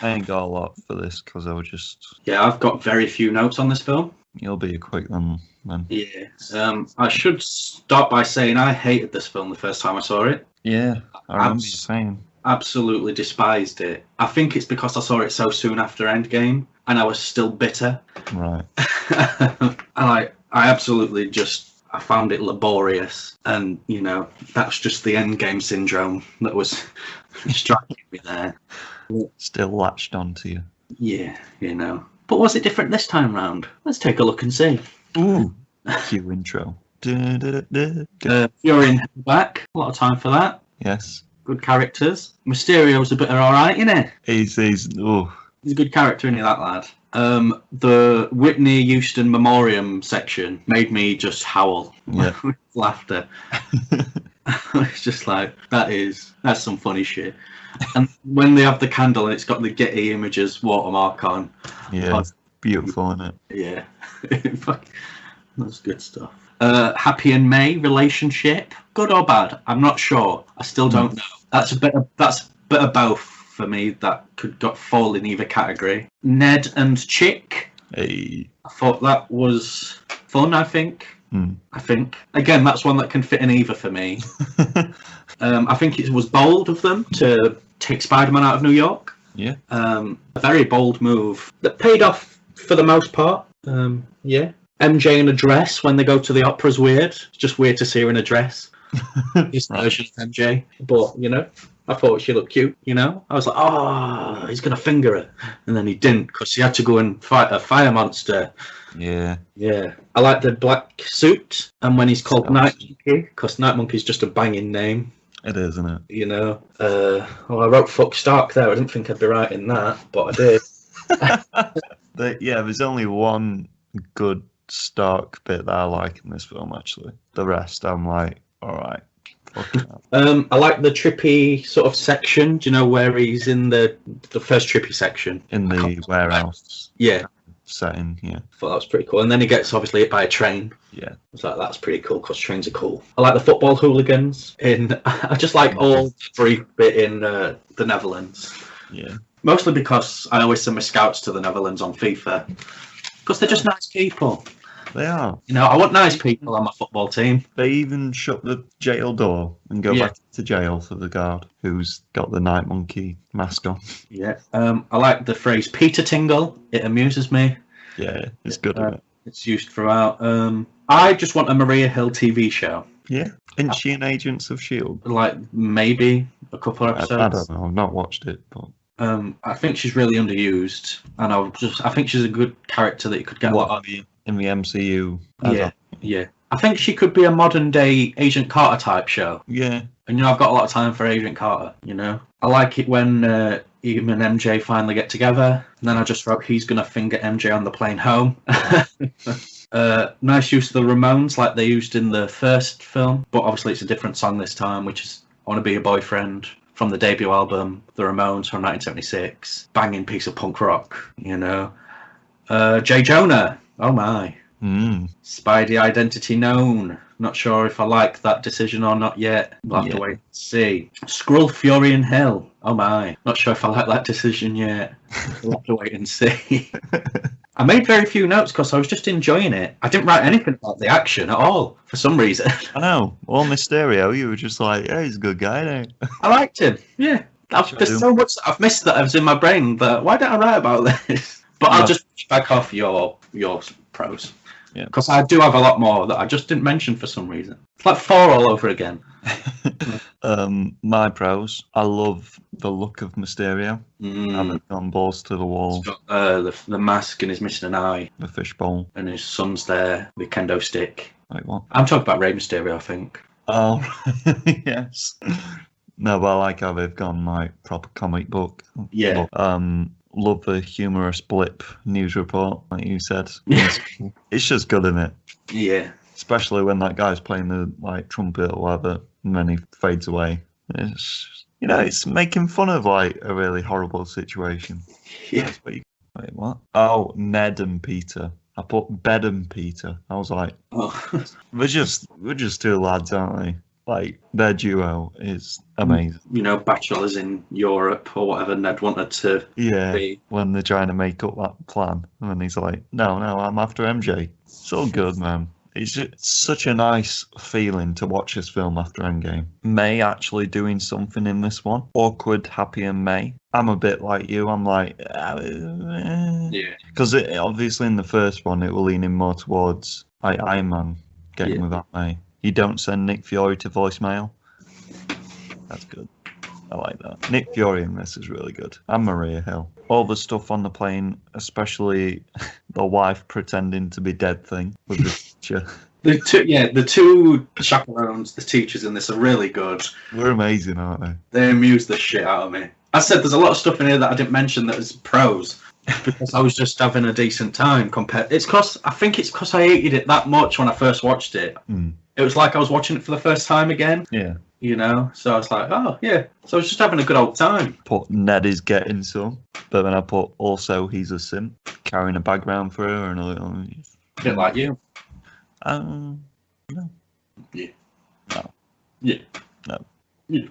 ain't got a lot for this because I was just... Yeah, I've got very few notes on this film. You'll be a quick one, then. Yeah. I should start by saying I hated this film the first time I saw it. Yeah, I remember you saying. Absolutely despised it. I think it's because I saw it so soon after Endgame, and I was still bitter. Right. I absolutely I found it laborious, and, you know, that's just the Endgame syndrome that was striking me there. Still latched onto you. Yeah, you know. But was it different this time round? Let's take a look and see. Ooh, cue intro. Fury in back. A lot of time for that. Yes. Good characters. Mysterio's a bit alright, isn't it? He's a good character, isn't he, that lad? The Whitney Houston Memoriam section made me just howl with laughter. It's just like, that's some funny shit. And when they have the candle and it's got the Getty Images watermark on. Yeah, beautiful, isn't it? Yeah. That's good stuff. Happy and May relationship, good or bad? I'm not sure. I still don't know. That's a bit of both for me. That could fall in either category. Ned and Chick. Hey. I thought that was fun. I think. Again, that's one that can fit in either for me. I think it was bold of them to take Spider-Man out of New York. Yeah. A very bold move that paid off for the most part. Yeah. MJ in a dress when they go to the opera's weird. It's just weird to see her in a dress. His version of MJ. But, you know, I thought she looked cute, you know. I was like, oh, he's going to finger her. And then he didn't because he had to go and fight a fire monster. Yeah. Yeah. I like the black suit. And when he's called Night Monkey, because Night Monkey's just a banging name. It is, isn't it? You know. I wrote fuck Stark there. I didn't think I'd be writing that, but I did. Yeah, there's only one good Stark bit that I like in this film, actually. The rest, I'm like, alright. I like the trippy sort of section, do you know, where he's in the first trippy section. In the warehouse. Yeah. Setting, yeah. I thought that was pretty cool. And then he gets obviously hit by a train. Yeah. I was like, that's pretty cool because trains are cool. I like the football hooligans. I just like all the brief bit in the Netherlands. Yeah. Mostly because I always send my scouts to the Netherlands on FIFA. Because they're just nice people. They are. You know, I want nice people on my football team. They even shut the jail door and go Yeah. back to jail for the guard who's got the Night Monkey mask on. Yeah. I like the phrase Peter Tingle. It amuses me. Yeah, it's good. Isn't it? It's used throughout. I just want a Maria Hill TV show. Yeah. Isn't she in Agents of S.H.I.E.L.D.? Like maybe a couple of episodes. I don't know. I've not watched it, but I think she's really underused, and I think she's a good character that you could get a lot of. In the MCU. Yeah. I think she could be a modern day Agent Carter type show. Yeah. And I've got a lot of time for Agent Carter. I like it when him and MJ finally get together. And then I just wrote, he's gonna finger MJ on the plane home. Nice use of the Ramones like they used in the first film, but obviously it's a different song this time, which is I Want to Be Your Boyfriend from the debut album, The Ramones from 1976. Banging piece of punk rock, Jay Jonah, oh my. Spidey identity known. Not sure if I like that decision or not yet. We'll have to wait and see. Skrull, Fury and Hell. Oh my. Not sure if I like that decision yet. We'll have to wait and see. I made very few notes because I was just enjoying it. I didn't write anything about the action at all, for some reason. I know. All Mysterio, you were just like, yeah, he's a good guy, ain't he? I liked him. Yeah. There's so much that I've missed that was in my brain that why don't I write about this? But I'll just back off your pros. Yeah. Because I do have a lot more that I just didn't mention for some reason. It's like 4 all over again. My pros. I love the look of Mysterio. Having gone balls to the wall. He's got the mask and he's missing an eye. The fishbowl. And his son's there, the kendo stick. Wait, what? I'm talking about Rey Mysterio, I think. Oh, yes. No, but I like how they've gone like proper comic book. Yeah. Love the humorous blip news report, like you said. It's just good, isn't it? Yeah. Especially when that guy's playing the trumpet or whatever, and then he fades away. It's making fun of like a really horrible situation. Yeah. Wait, what? Oh, Ned and Peter. I put Bed and Peter. I was like, we're just 2 lads, aren't they? Like, their duo is amazing. Bachelors in Europe or whatever Ned wanted to be. When they're trying to make up that plan. And then he's like, no, I'm after MJ. So good, man. It's just such a nice feeling to watch this film after Endgame. May actually doing something in this one. Awkward, happy, and May. I'm a bit like you. I'm like, yeah. Because obviously in the first one, it will lean in more towards Iron Man getting with that May. You don't send Nick Fury to voicemail. That's good. I like that. Nick Fury in this is really good. And Maria Hill. All the stuff on the plane, especially the wife pretending to be dead thing with the teacher. The two chaperones, the teachers in this are really good. We're amazing, aren't they? They amuse the shit out of me. I said there's a lot of stuff in here that I didn't mention that was pros. Because I was just having a decent time compared. I think it's because I hated it that much when I first watched it. It was like I was watching it for the first time again. Yeah. So I was like, oh yeah. So I was just having a good old time. Put Ned is getting some, but then I put also he's a simp carrying a bag round for her and a little. A bit like you. No. Yeah. No. Yeah. No. Yeah.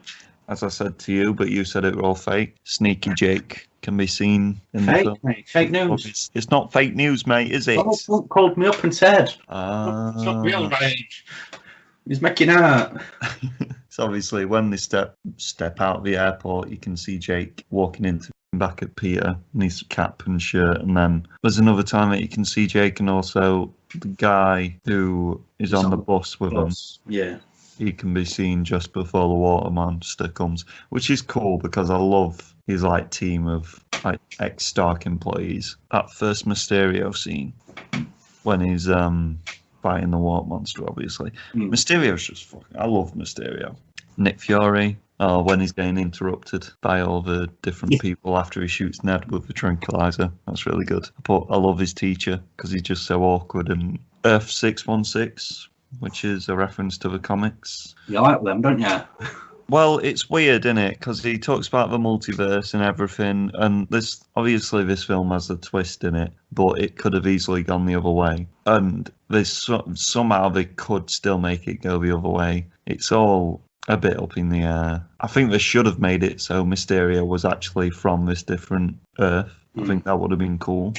As I said to you, but you said it were all fake. Sneaky Jake can be seen in the film. Mate, fake news. It's not fake news, mate, is it? Someone called me up and said, it's not real, right? He's making out. So obviously when they step out of the airport, you can see Jake walking into back at Peter in his cap and shirt, and then there's another time that you can see Jake and also the guy who is on the bus with him. Yeah. He can be seen just before the water monster comes, which is cool because I love his team of ex-Stark employees. That first Mysterio scene when he's fighting the water monster, obviously. Mysterio's just fucking. I love Mysterio. Nick Fury, when he's getting interrupted by all the different people after he shoots Ned with the tranquilizer. That's really good. I love his teacher because he's just so awkward. And Earth 616. Which is a reference to the comics. You like them, don't you? Well, it's weird, isn't it? Because he talks about the multiverse and everything, and this film has a twist in it, but it could have easily gone the other way. And somehow they could still make it go the other way. It's all a bit up in the air. I think they should have made it so Mysterio was actually from this different Earth. I think that would have been cool.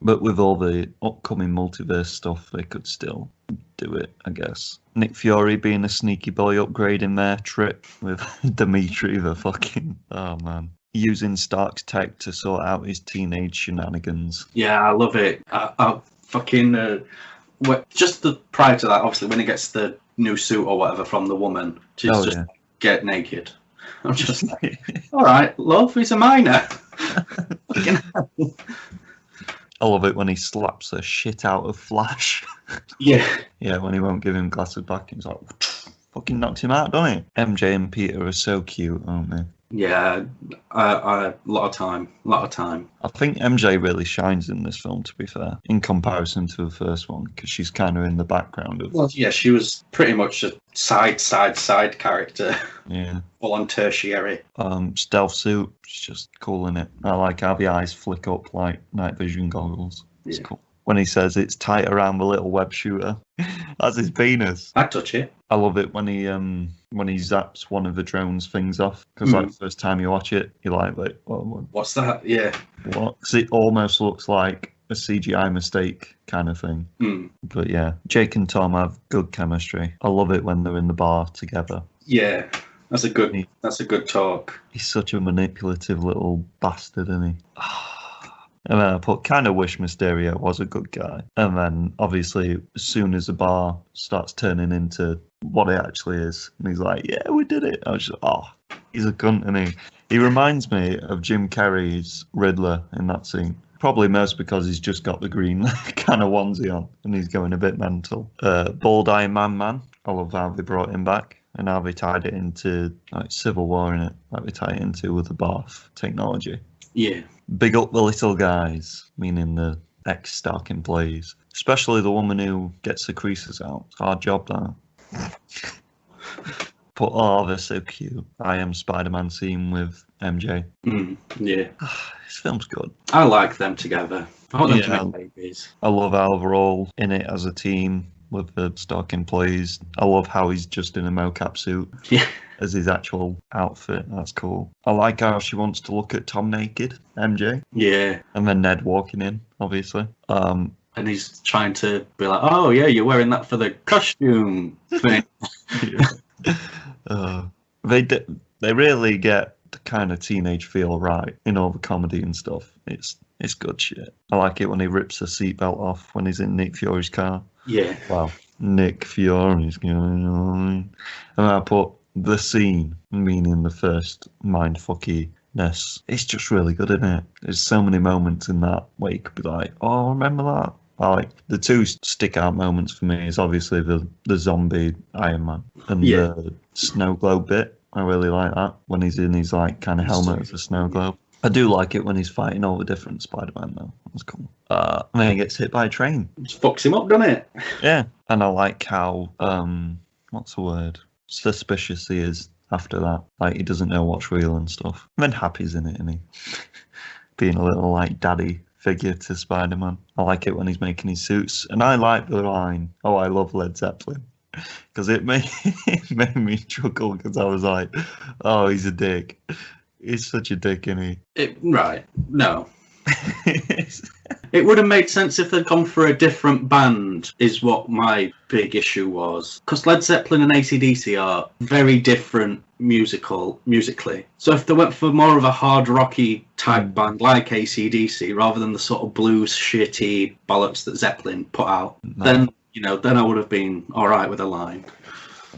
But with all the upcoming multiverse stuff, they could still do it, I guess. Nick Fury being a sneaky boy upgrading their trip with Dimitri, the fucking... Oh, man. Using Stark's tech to sort out his teenage shenanigans. Yeah, I love it. I fucking... just prior to that, obviously, when he gets the new suit or whatever from the woman, she's just like, get naked. I'm just like, all right, love, he's a minor. Fucking hell. I love it when he slaps the shit out of Flash. Yeah. Yeah, when he won't give him glasses back, he's like, fucking knocks him out, doesn't he? MJ and Peter are so cute, aren't they? Yeah, a lot of time. I think MJ really shines in this film, to be fair, in comparison to the first one, because she's kind of in the background of... Well, yeah, she was pretty much a side character. Yeah. Full on tertiary. Stealth suit, she's just cool in it. I like how the eyes flick up like night vision goggles. It's cool. When he says it's tight around the little web shooter, that's his penis. I'd touch it. I love it when he zaps one of the drone's things off, because like the first time you watch it, you're like what's that? Yeah. What? 'Cause it almost looks like a CGI mistake kind of thing. But yeah, Jake and Tom have good chemistry. I love it when they're in the bar together. Yeah, that's a good talk. He's such a manipulative little bastard, isn't he? And then I kind of wish Mysterio was a good guy. And then, obviously, as soon as the bar starts turning into what it actually is, and he's like, yeah, we did it. I was just, he's a cunt, isn't he? He reminds me of Jim Carrey's Riddler in that scene. Probably most because he's just got the green kind of onesie on, and he's going a bit mental. Bald Iron Man. I love how they brought him back. And how they tied it into like Civil War, in it, like they tie it into with the bath technology. Yeah. Big up the little guys, meaning the ex-Stark employees. Especially the woman who gets the creases out. It's a hard job, that. But, they're so cute. I Am Spider-Man scene with MJ. Yeah. This film's good. I like them together. I want them to make babies. I love how they're all in it as a team with the Stark employees. I love how he's just in a mocap suit. Yeah. As his actual outfit. That's cool. I like how she wants to look at Tom naked, MJ. Yeah. And then Ned walking in, obviously. And he's trying to be like, oh, yeah, you're wearing that for the costume thing. They really get the kind of teenage feel right in all the comedy and stuff. It's good shit. I like it when he rips the seatbelt off when he's in Nick Fury's car. Yeah. Wow. Nick Fury's going on. And I put the scene, meaning the first mindfuckiness. It's just really good, isn't it? There's so many moments in that where you could be like, oh, remember that? Like the two stick out moments for me is obviously the zombie Iron Man and the snow globe bit. I really like that when he's in his like kind of helmet as a snow globe. I do like it when he's fighting all the different Spider-Man though. That's cool. And then he gets hit by a train. Just fucks him up, doesn't it? Yeah. And I like how what's the word? Suspicious he is after that. Like he doesn't know what's real and stuff. And then Happy's in it, isn't he? Being a little like daddy figure to Spider-Man. I like it when he's making his suits. And I like the line, oh, I love Led Zeppelin. Because it made me chuckle because I was like, oh, he's a dick. He's such a dick, isn't he? Right. No. It would have made sense if they'd gone for a different band, is what my big issue was. Because Led Zeppelin and AC/DC are very different musically. So if they went for more of a hard rocky type band like AC/DC, rather than the sort of blues shitty bollocks that Zeppelin put out, then I would have been all right with a line.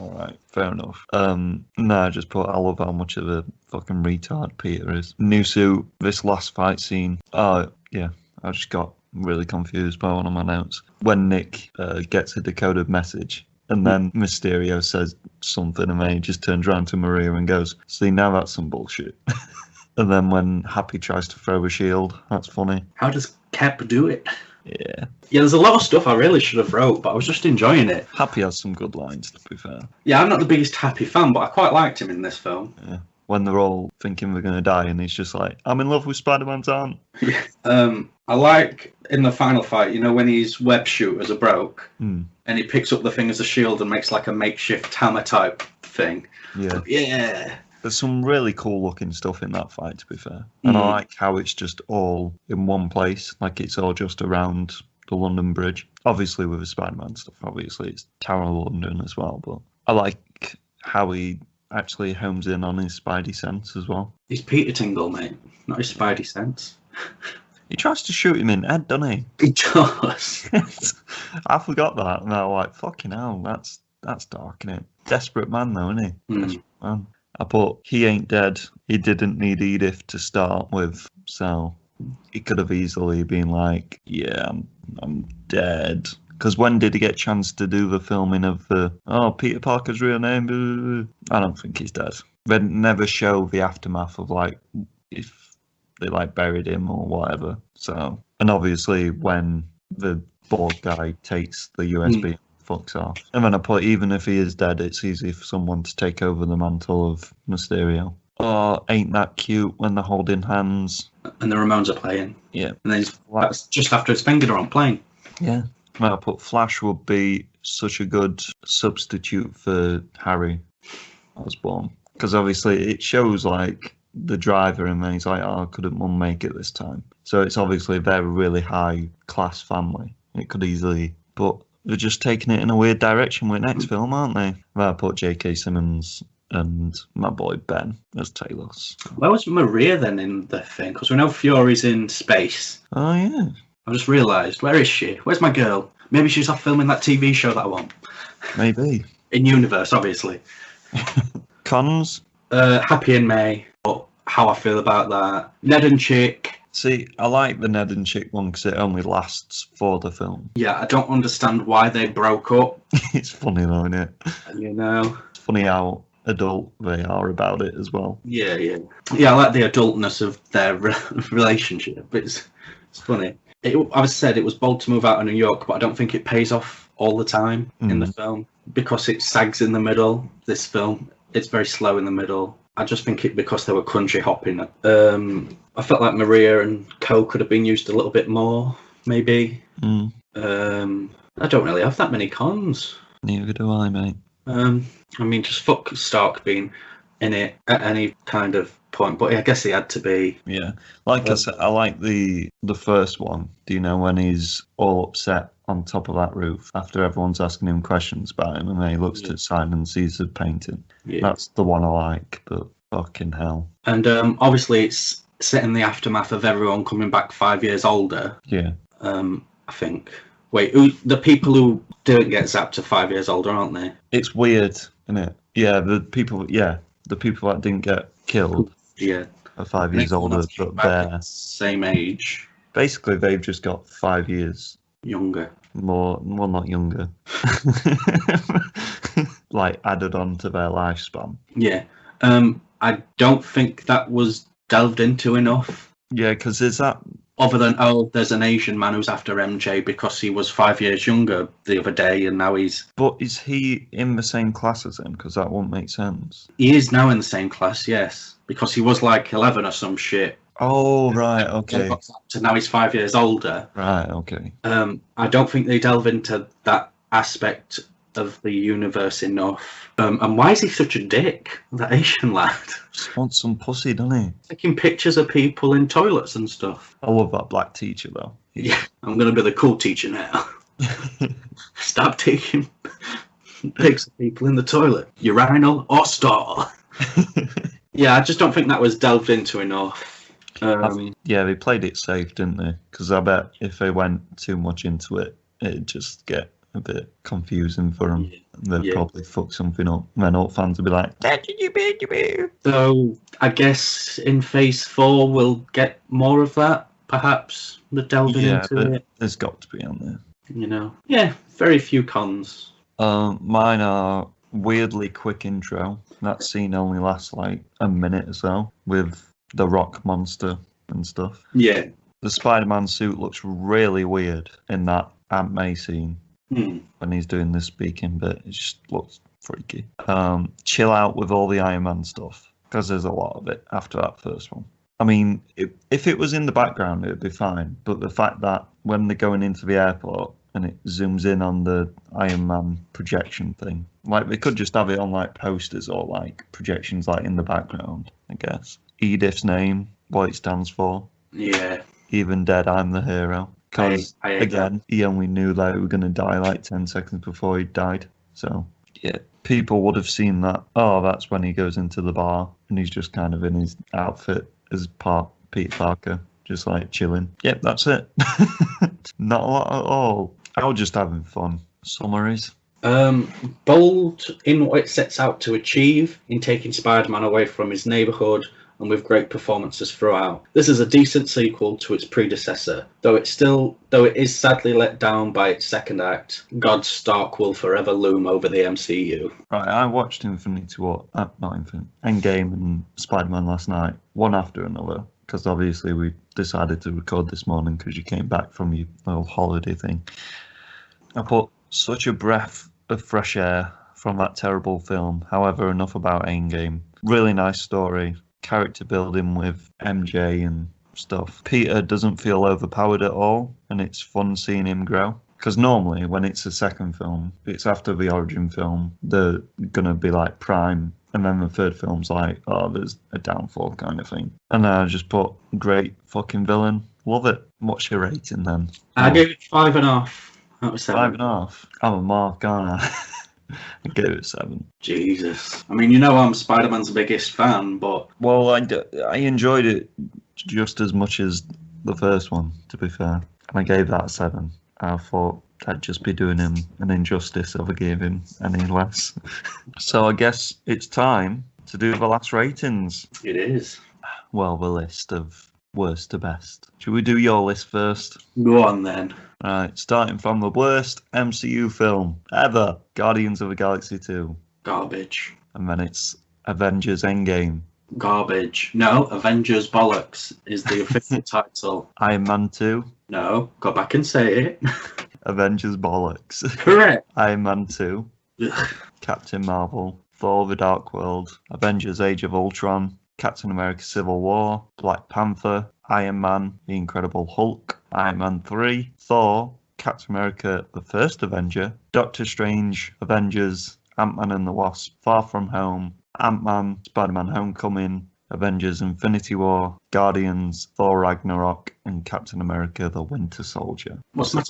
All right, fair enough. I just put, I love how much of a fucking retard Peter is. New suit, this last fight scene. Oh, yeah, I just got really confused by one of my notes. When Nick gets a decoded message, and then Mysterio says something, and then he just turns around to Maria and goes, see, now that's some bullshit. And then when Happy tries to throw a shield, that's funny. How does Cap do it? Yeah. Yeah, there's a lot of stuff I really should have wrote, but I was just enjoying it. Happy has some good lines, to be fair. Yeah, I'm not the biggest Happy fan, but I quite liked him in this film. Yeah. When they're all thinking they're going to die, and he's just like, I'm in love with Spider-Man's aunt. Yeah. I like, in the final fight, when his web shooters are broke, and he picks up the thing as a shield and makes like a makeshift hammer type thing. Yeah. Yeah. There's some really cool looking stuff in that fight, to be fair. And I like how it's just all in one place, like it's all just around the London Bridge. Obviously with the Spider-Man stuff, obviously it's Tower of London as well, but I like how he actually homes in on his Spidey sense as well. He's Peter Tingle, mate, not his Spidey sense. He tries to shoot him in the head, doesn't he? He does. I forgot that, and I was like, fucking hell, that's dark, innit? Desperate man, though, isn't he? Desperate man. I put, he ain't dead. He didn't need Edith to start with, so he could have easily been like, yeah, I'm dead. Because when did he get a chance to do the filming of the, Peter Parker's real name? I don't think he's dead. They never show the aftermath of, like, if they, like, buried him or whatever. So, and obviously when the board guy takes the USB, fucks off. And then I put, even if he is dead, it's easy for someone to take over the mantle of Mysterio. Oh, ain't that cute when they're holding hands? And the Ramones are playing. Yeah. And then that's just after his finger on playing. Yeah. I put Flash would be such a good substitute for Harry Osborn. Because obviously it shows like the driver and then he's like, couldn't Mum make it this time? So it's obviously they're a really high class family. It could easily, but they're just taking it in a weird direction with next film, aren't they? I put J.K. Simmons and my boy Ben as Talos. Where was Maria then in the thing? Because we know Fury's in space. Oh yeah. I just realised, where is she? Where's my girl? Maybe she's off filming that TV show that I want. Maybe. In universe, obviously. Cons? Happy in May. But how I feel about that. Ned and Chick. See, I like the Ned and Chick one because it only lasts for the film. Yeah, I don't understand why they broke up. It's funny though, isn't it? You know? It's funny how adult they are about it as well. Yeah. Yeah, I like the adultness of their relationship. It's funny. I said it was bold to move out of New York, but I don't think it pays off all the time in the film because it sags in the middle. This film, it's very slow in the middle. I just think it because they were country hopping. I felt like Maria and Co could have been used a little bit more, maybe. I don't really have that many cons. Neither do I, mate. I mean, just fuck Stark being in it at any kind of point, but I guess he had to be. Yeah, like I said, I like the first one. Do you know when he's all upset on top of that roof after everyone's asking him questions about him, and then he looks to the side and sees the painting? Yeah. That's the one I like, but fucking hell. And obviously it's set in the aftermath of everyone coming back 5 years older. Yeah. I think. Wait, the people who didn't get zapped are 5 years older, aren't they? It's weird, isn't it? Yeah, the people that didn't get killed. Yeah. Are 5 years older, but they're same age. Basically, they've just got 5 years younger. More, well, not younger. Like added on to their lifespan. Yeah. I don't think that was delved into enough. Yeah, because there's that. Other than, there's an Asian man who's after MJ because he was 5 years younger the other day and now he's... But is he in the same class as him? Because that won't make sense. He is now in the same class, yes. Because he was like 11 or some shit. Oh, right, okay. So now he's 5 years older. Right, okay. I don't think they delve into that aspect of the universe enough. And why is he such a dick, that Asian lad? Just wants some pussy, doesn't he? Taking pictures of people in toilets and stuff. I love that black teacher, though. Yeah, I'm going to be the cool teacher now. Stop taking pics of people in the toilet. Urinal or stall. Yeah, I just don't think that was delved into enough. Yeah, they played it safe, didn't they? Because I bet if they went too much into it, it'd just get a bit confusing for them. Yeah. They'd probably fuck something up. And then all fans would be like, so I guess in phase 4 we'll get more of that, perhaps, the delving into it. There's got to be on there. You know? Yeah, very few cons. Mine are weirdly quick intro. That scene only lasts like a minute or so with the rock monster and stuff. Yeah. The Spider-Man suit looks really weird in that Aunt May scene. When he's doing the speaking bit, it just looks freaky. Chill out with all the Iron Man stuff, because there's a lot of it after that first one. I mean, if it was in the background, it would be fine, but the fact that when they're going into the airport and it zooms in on the Iron Man projection thing. Like, they could just have it on, like, posters or, like, projections, like, in the background, I guess. Edith's name, what it stands for. Yeah. Even dead, I'm the hero. Because, I hate again, he only knew that he was going to die, like, 10 seconds before he died. So, yeah. People would have seen that. Oh, that's when he goes into the bar, and he's just kind of in his outfit as Peter Parker. Just like chilling. Yep, that's it. Not a lot at all. I was just having fun. Summaries. Bold in what it sets out to achieve in taking Spider-Man away from his neighborhood, and with great performances throughout. This is a decent sequel to its predecessor, though it is sadly let down by its second act. God's Stark will forever loom over the MCU. Right, I watched Endgame and Spider-Man last night, one after another, because obviously we decided to record this morning because you came back from your little holiday thing. I put such a breath of fresh air from that terrible film. However, enough about Endgame. Really nice story. Character building with MJ and stuff. Peter doesn't feel overpowered at all, and it's fun seeing him grow. Because normally, when it's a second film, it's after the origin film, they're gonna be like prime, and then the third film's like, oh, there's a downfall kind of thing. And then I just put great fucking villain. Love it. What's your rating then? I gave it 5.5. That was 7. 5.5. I'm a mark, aren't I? I gave it 7. Jesus. I mean, you know I'm Spider-Man's biggest fan, but... Well, I enjoyed it just as much as the first one, to be fair. And I gave that a 7. I thought I'd just be doing him an injustice if I gave him any less. So I guess it's time to do the last ratings. It is. Well, the list of worst to best. Should we do your list first? Go on then. Right, starting from the worst MCU film ever, Guardians of the Galaxy 2. Garbage. And then it's Avengers Endgame. Garbage. No, Avengers Bollocks is the official title. Iron Man 2. No, go back and say it. Avengers Bollocks. Correct. Iron Man 2. Ugh. Captain Marvel. Thor the Dark World. Avengers Age of Ultron. Captain America Civil War. Black Panther. Iron Man, The Incredible Hulk, Iron Man 3, Thor, Captain America, The First Avenger, Doctor Strange, Avengers, Ant-Man and the Wasp, Far From Home, Ant-Man, Spider-Man Homecoming, Avengers Infinity War, Guardians, Thor Ragnarok, and Captain America, The Winter Soldier. What's my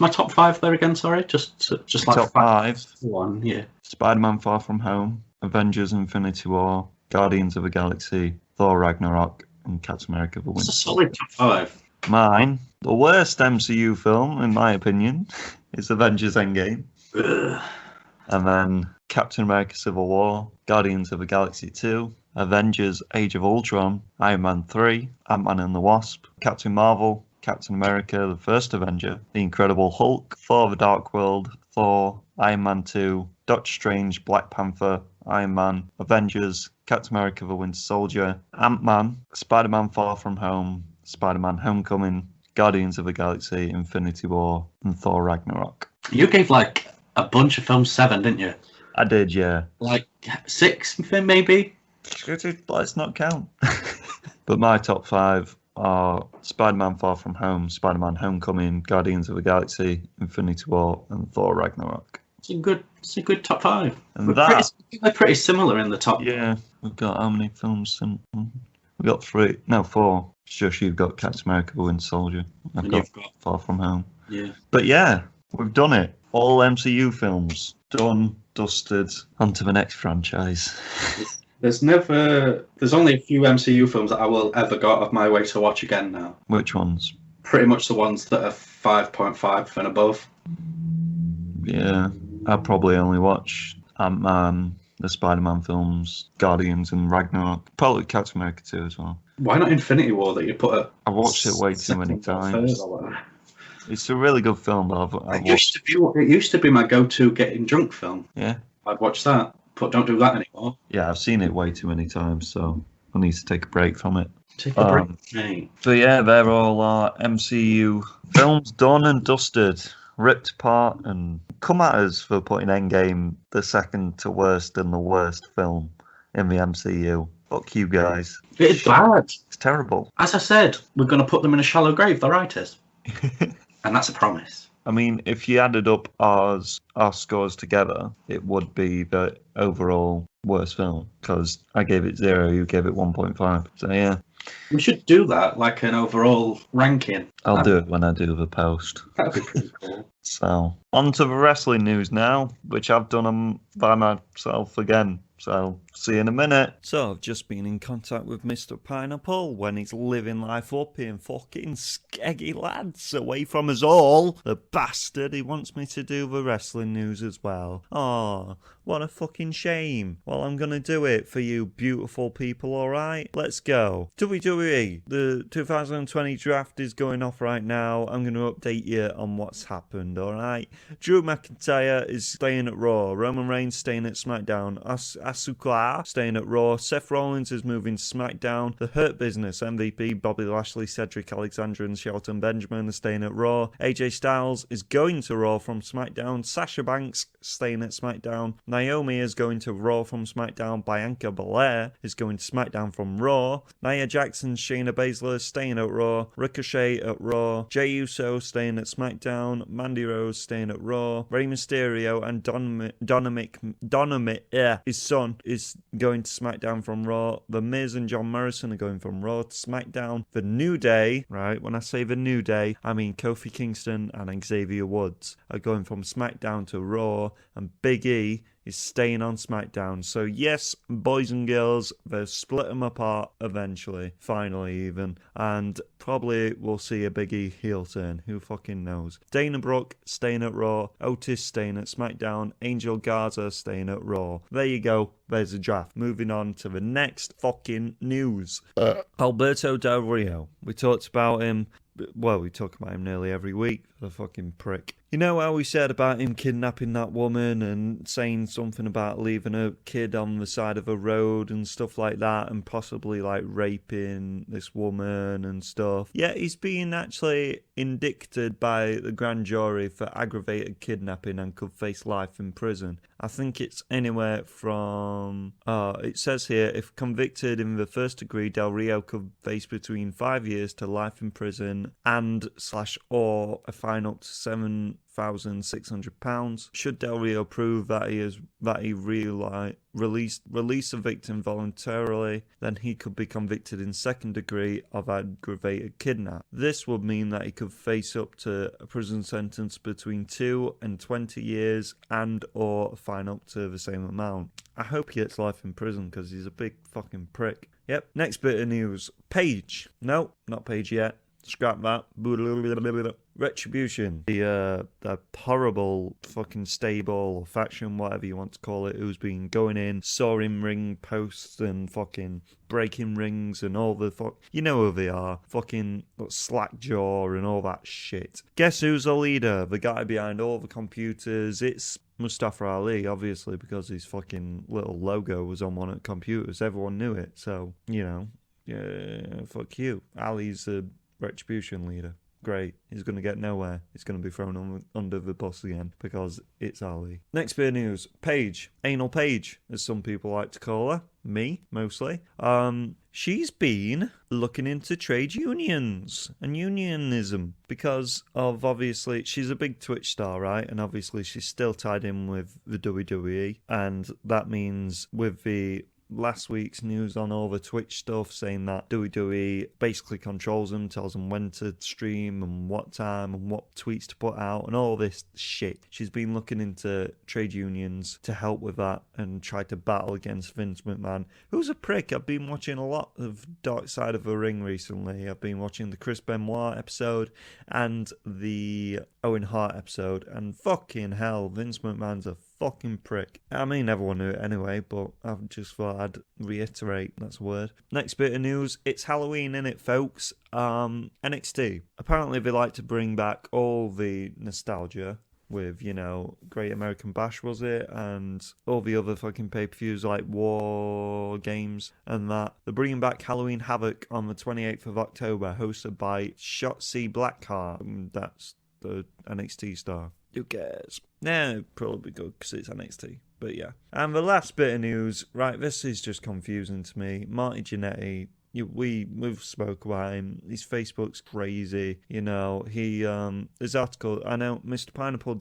top 5 there again? Sorry, just like top 5. One, yeah. Spider-Man Far From Home, Avengers Infinity War, Guardians of the Galaxy, Thor Ragnarok, and Captain America: The Winter It's a solid top 5. Mine, the worst MCU film, in my opinion, is Avengers Endgame. Ugh. And then Captain America Civil War, Guardians of the Galaxy 2, Avengers Age of Ultron, Iron Man 3, Ant-Man and the Wasp, Captain Marvel, Captain America, The First Avenger, The Incredible Hulk, Thor the Dark World, Thor, Iron Man 2, Doctor Strange, Black Panther, Iron Man, Avengers, Captain America: The Winter Soldier, Ant-Man, Spider-Man Far From Home, Spider-Man Homecoming, Guardians of the Galaxy, Infinity War, and Thor Ragnarok. You gave like a bunch of films 7, didn't you? I did, yeah. Like 6, maybe? Let's not count. But my top 5 are Spider-Man Far From Home, Spider-Man Homecoming, Guardians of the Galaxy, Infinity War, and Thor Ragnarok. It's a good top 5. And We're pretty similar in the top. Yeah, we've got how many films? We've got 3. No, 4. It's just you've got Captain America: The Winter Soldier. I've got Far From Home. Yeah. But yeah, we've done it. All MCU films done, dusted. On to the next franchise. There's only a few MCU films that I will ever go out of my way to watch again now. Which ones? Pretty much the ones that are 5.5 and above. Yeah, I'll probably only watch Ant-Man, the Spider-Man films, Guardians, and Ragnarok. Probably Captain America 2 as well. Why not Infinity War that you put at... I watched it way too many times. It's a really good film, though. It used to be my go-to getting drunk film. Yeah. I'd watch that, but don't do that anymore. Yeah, I've seen it way too many times, so I need to take a break from it. Take a break, mate. So yeah, they're all our MCU films done and dusted, ripped apart, and come at us for putting Endgame the second to worst and the worst film in the MCU. Fuck you guys. It's bad. It's terrible. As I said, we're going to put them in a shallow grave, the writers. And that's a promise. I mean, if you added up our scores together, it would be the overall worst film, because I gave it 0, you gave it 1.5. So yeah, We should do that, like an overall ranking. I'll do it when I do the post. That'd be pretty cool. So, on to the wrestling news now, which I've done by myself again. So, see you in a minute. So, I've just been in contact with Mr. Pineapple when he's living life up in fucking Skeggy Lads, away from us all. The bastard, he wants me to do the wrestling news as well. Aw, what a fucking shame. Well, I'm gonna do it for you beautiful people, alright? Let's go. WWE, the 2020 draft is going off right now. I'm gonna update you on what's happened, alright? Drew McIntyre is staying at Raw. Roman Reigns staying at SmackDown. Asuka staying at Raw. Seth Rollins is moving to SmackDown. The Hurt Business, MVP, Bobby Lashley, Cedric Alexander and Shelton Benjamin are staying at Raw. AJ Styles is going to Raw from SmackDown. Sasha Banks staying at SmackDown. Naomi is going to Raw from SmackDown. Bianca Belair is going to SmackDown from Raw. Nia Jackson, Shayna Baszler staying at Raw. Ricochet at Raw. Jey Uso staying at SmackDown. Mandy Rose staying at Raw. Rey Mysterio and his son, is going to SmackDown from Raw. The Miz and John Morrison are going from Raw to SmackDown. The New Day, right, when I say the New Day, I mean Kofi Kingston and Xavier Woods are going from SmackDown to Raw, and Big E is staying on SmackDown. So yes, boys and girls, they'll split them apart eventually, finally even, and probably we'll see a Big E heel turn. Who fucking knows? Dana Brooke staying at Raw, Otis staying at SmackDown, Angel Garza staying at Raw. There you go. There's a draft. Moving on to the next fucking news. Alberto Del Rio. We talked about him. Well, we talk about him nearly every week. The fucking prick. You know how we said about him kidnapping that woman and saying something about leaving a kid on the side of a road and stuff like that, and possibly like raping this woman and stuff? Yeah, he's being actually indicted by the grand jury for aggravated kidnapping and could face life in prison. I think it's anywhere from... it says here, if convicted in the first degree, Del Rio could face between 5 years to life in prison and/or a fine up to £7,600. Should Del Rio prove that he released a victim voluntarily, then he could be convicted in second degree of aggravated kidnap. This would mean that he could face up to a prison sentence between 2 and 20 years and/or a fine up to the same amount. I hope he gets life in prison because he's a big fucking prick. Yep. Next bit of news. Paige. No, not Paige yet. Scrap that. Retribution. The horrible fucking stable or faction, whatever you want to call it, who's been going in, sawing ring posts and fucking breaking rings and all the you know who they are. Fucking slack jaw and all that shit. Guess who's the leader? The guy behind all the computers. It's Mustafa Ali, obviously, because his fucking little logo was on one of the computers. Everyone knew it, so, you know, yeah, fuck you. Ali's the Retribution leader. Great. He's going to get nowhere. He's going to be thrown under the bus again because it's Ali. Next bit of news. Paige. Anal Paige, as some people like to call her. Me, mostly. She's been looking into trade unions and unionism because of, obviously, she's a big Twitch star, right? And obviously she's still tied in with the WWE. And that means with the last week's news on all the Twitch stuff saying that WWE basically controls them, tells them when to stream and what time and what tweets to put out and all this shit. She's been looking into trade unions to help with that and tried to battle against Vince McMahon, who's a prick. I've been watching a lot of Dark Side of the Ring recently. I've been watching the Chris Benoit episode and the Owen Hart episode, and fucking hell, Vince McMahon's a fucking prick. I mean, everyone knew it anyway, but I just thought I'd reiterate, that's a word. Next bit of news, it's Halloween, innit, folks? NXT. Apparently they like to bring back all the nostalgia with, you know, Great American Bash, was it? And all the other fucking pay-per-views like War Games and that. They're bringing back Halloween Havoc on the 28th of October, hosted by Shotzi Blackheart. That's the NXT star. Who cares? Nah, probably good because it's NXT. But yeah. And the last bit of news, right, this is just confusing to me. Marty Jannetty, we've spoke about him. His Facebook's crazy. You know, his article, I know Mr. Pineapple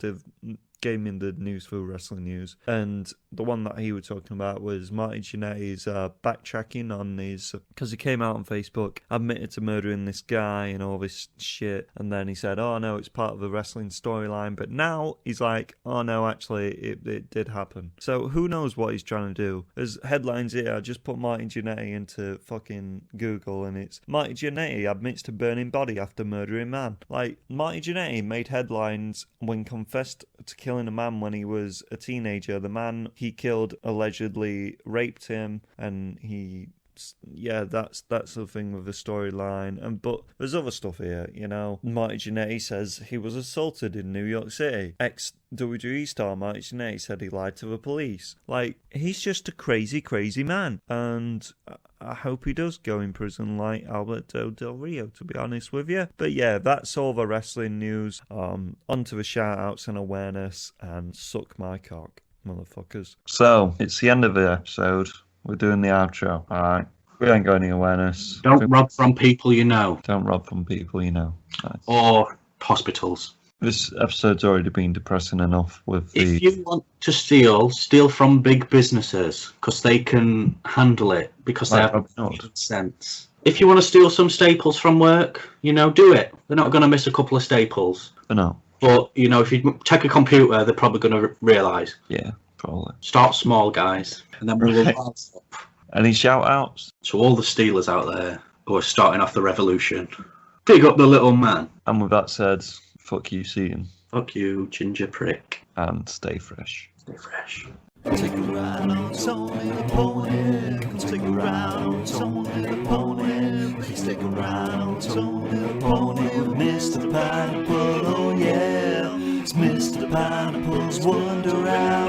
gave me the news for wrestling news, and the one that he was talking about was Marty Jannetty's backtracking on his, because he came out on Facebook, admitted to murdering this guy and all this shit, and then he said, oh no, it's part of the wrestling storyline, but now he's like, oh no, actually it did happen. So who knows what he's trying to do. There's headlines here, I just put Marty Jannetty into fucking Google, and it's Marty Jannetty admits to burning body after murdering man. Like, Marty Jannetty made headlines when confessed to killing a man when he was a teenager. The man he killed allegedly raped him, and that's the thing with the storyline. But there's other stuff here, you know. Marty Jannetty says he was assaulted in New York City. Ex-WWE star Marty Jannetty said he lied to the police. Like, he's just a crazy man, and I hope he does go in prison like Alberto Del Rio, to be honest with you. But yeah, that's all the wrestling news. Onto the shout-outs and awareness, and suck my cock, motherfuckers. So, it's the end of the episode. We're doing the outro. Alright. We ain't got any awareness. Don't rob from people you know. Don't rob from people you know. Nice. Or hospitals. This episode's already been depressing enough with If you want to steal from big businesses, because they can handle it, because they have sense. If you want to steal some staples from work, do it. They're not going to miss a couple of staples. No. But, if you take a computer, they're probably going to realise. Yeah, probably. Start small, guys. And then we'll rise up. Any shout-outs? To all the stealers out there who are starting off the revolution, dig up the little man. And with that said, fuck you, Seaton. Fuck you, ginger prick. And stay fresh. Stay fresh. Take a ride on Tony the Pony. Take a ride on Tony the Pony. Please take a ride on Tony the Pony with Mr. Pineapple. Oh yeah, it's Mr. Pineapple's Wonder Hour.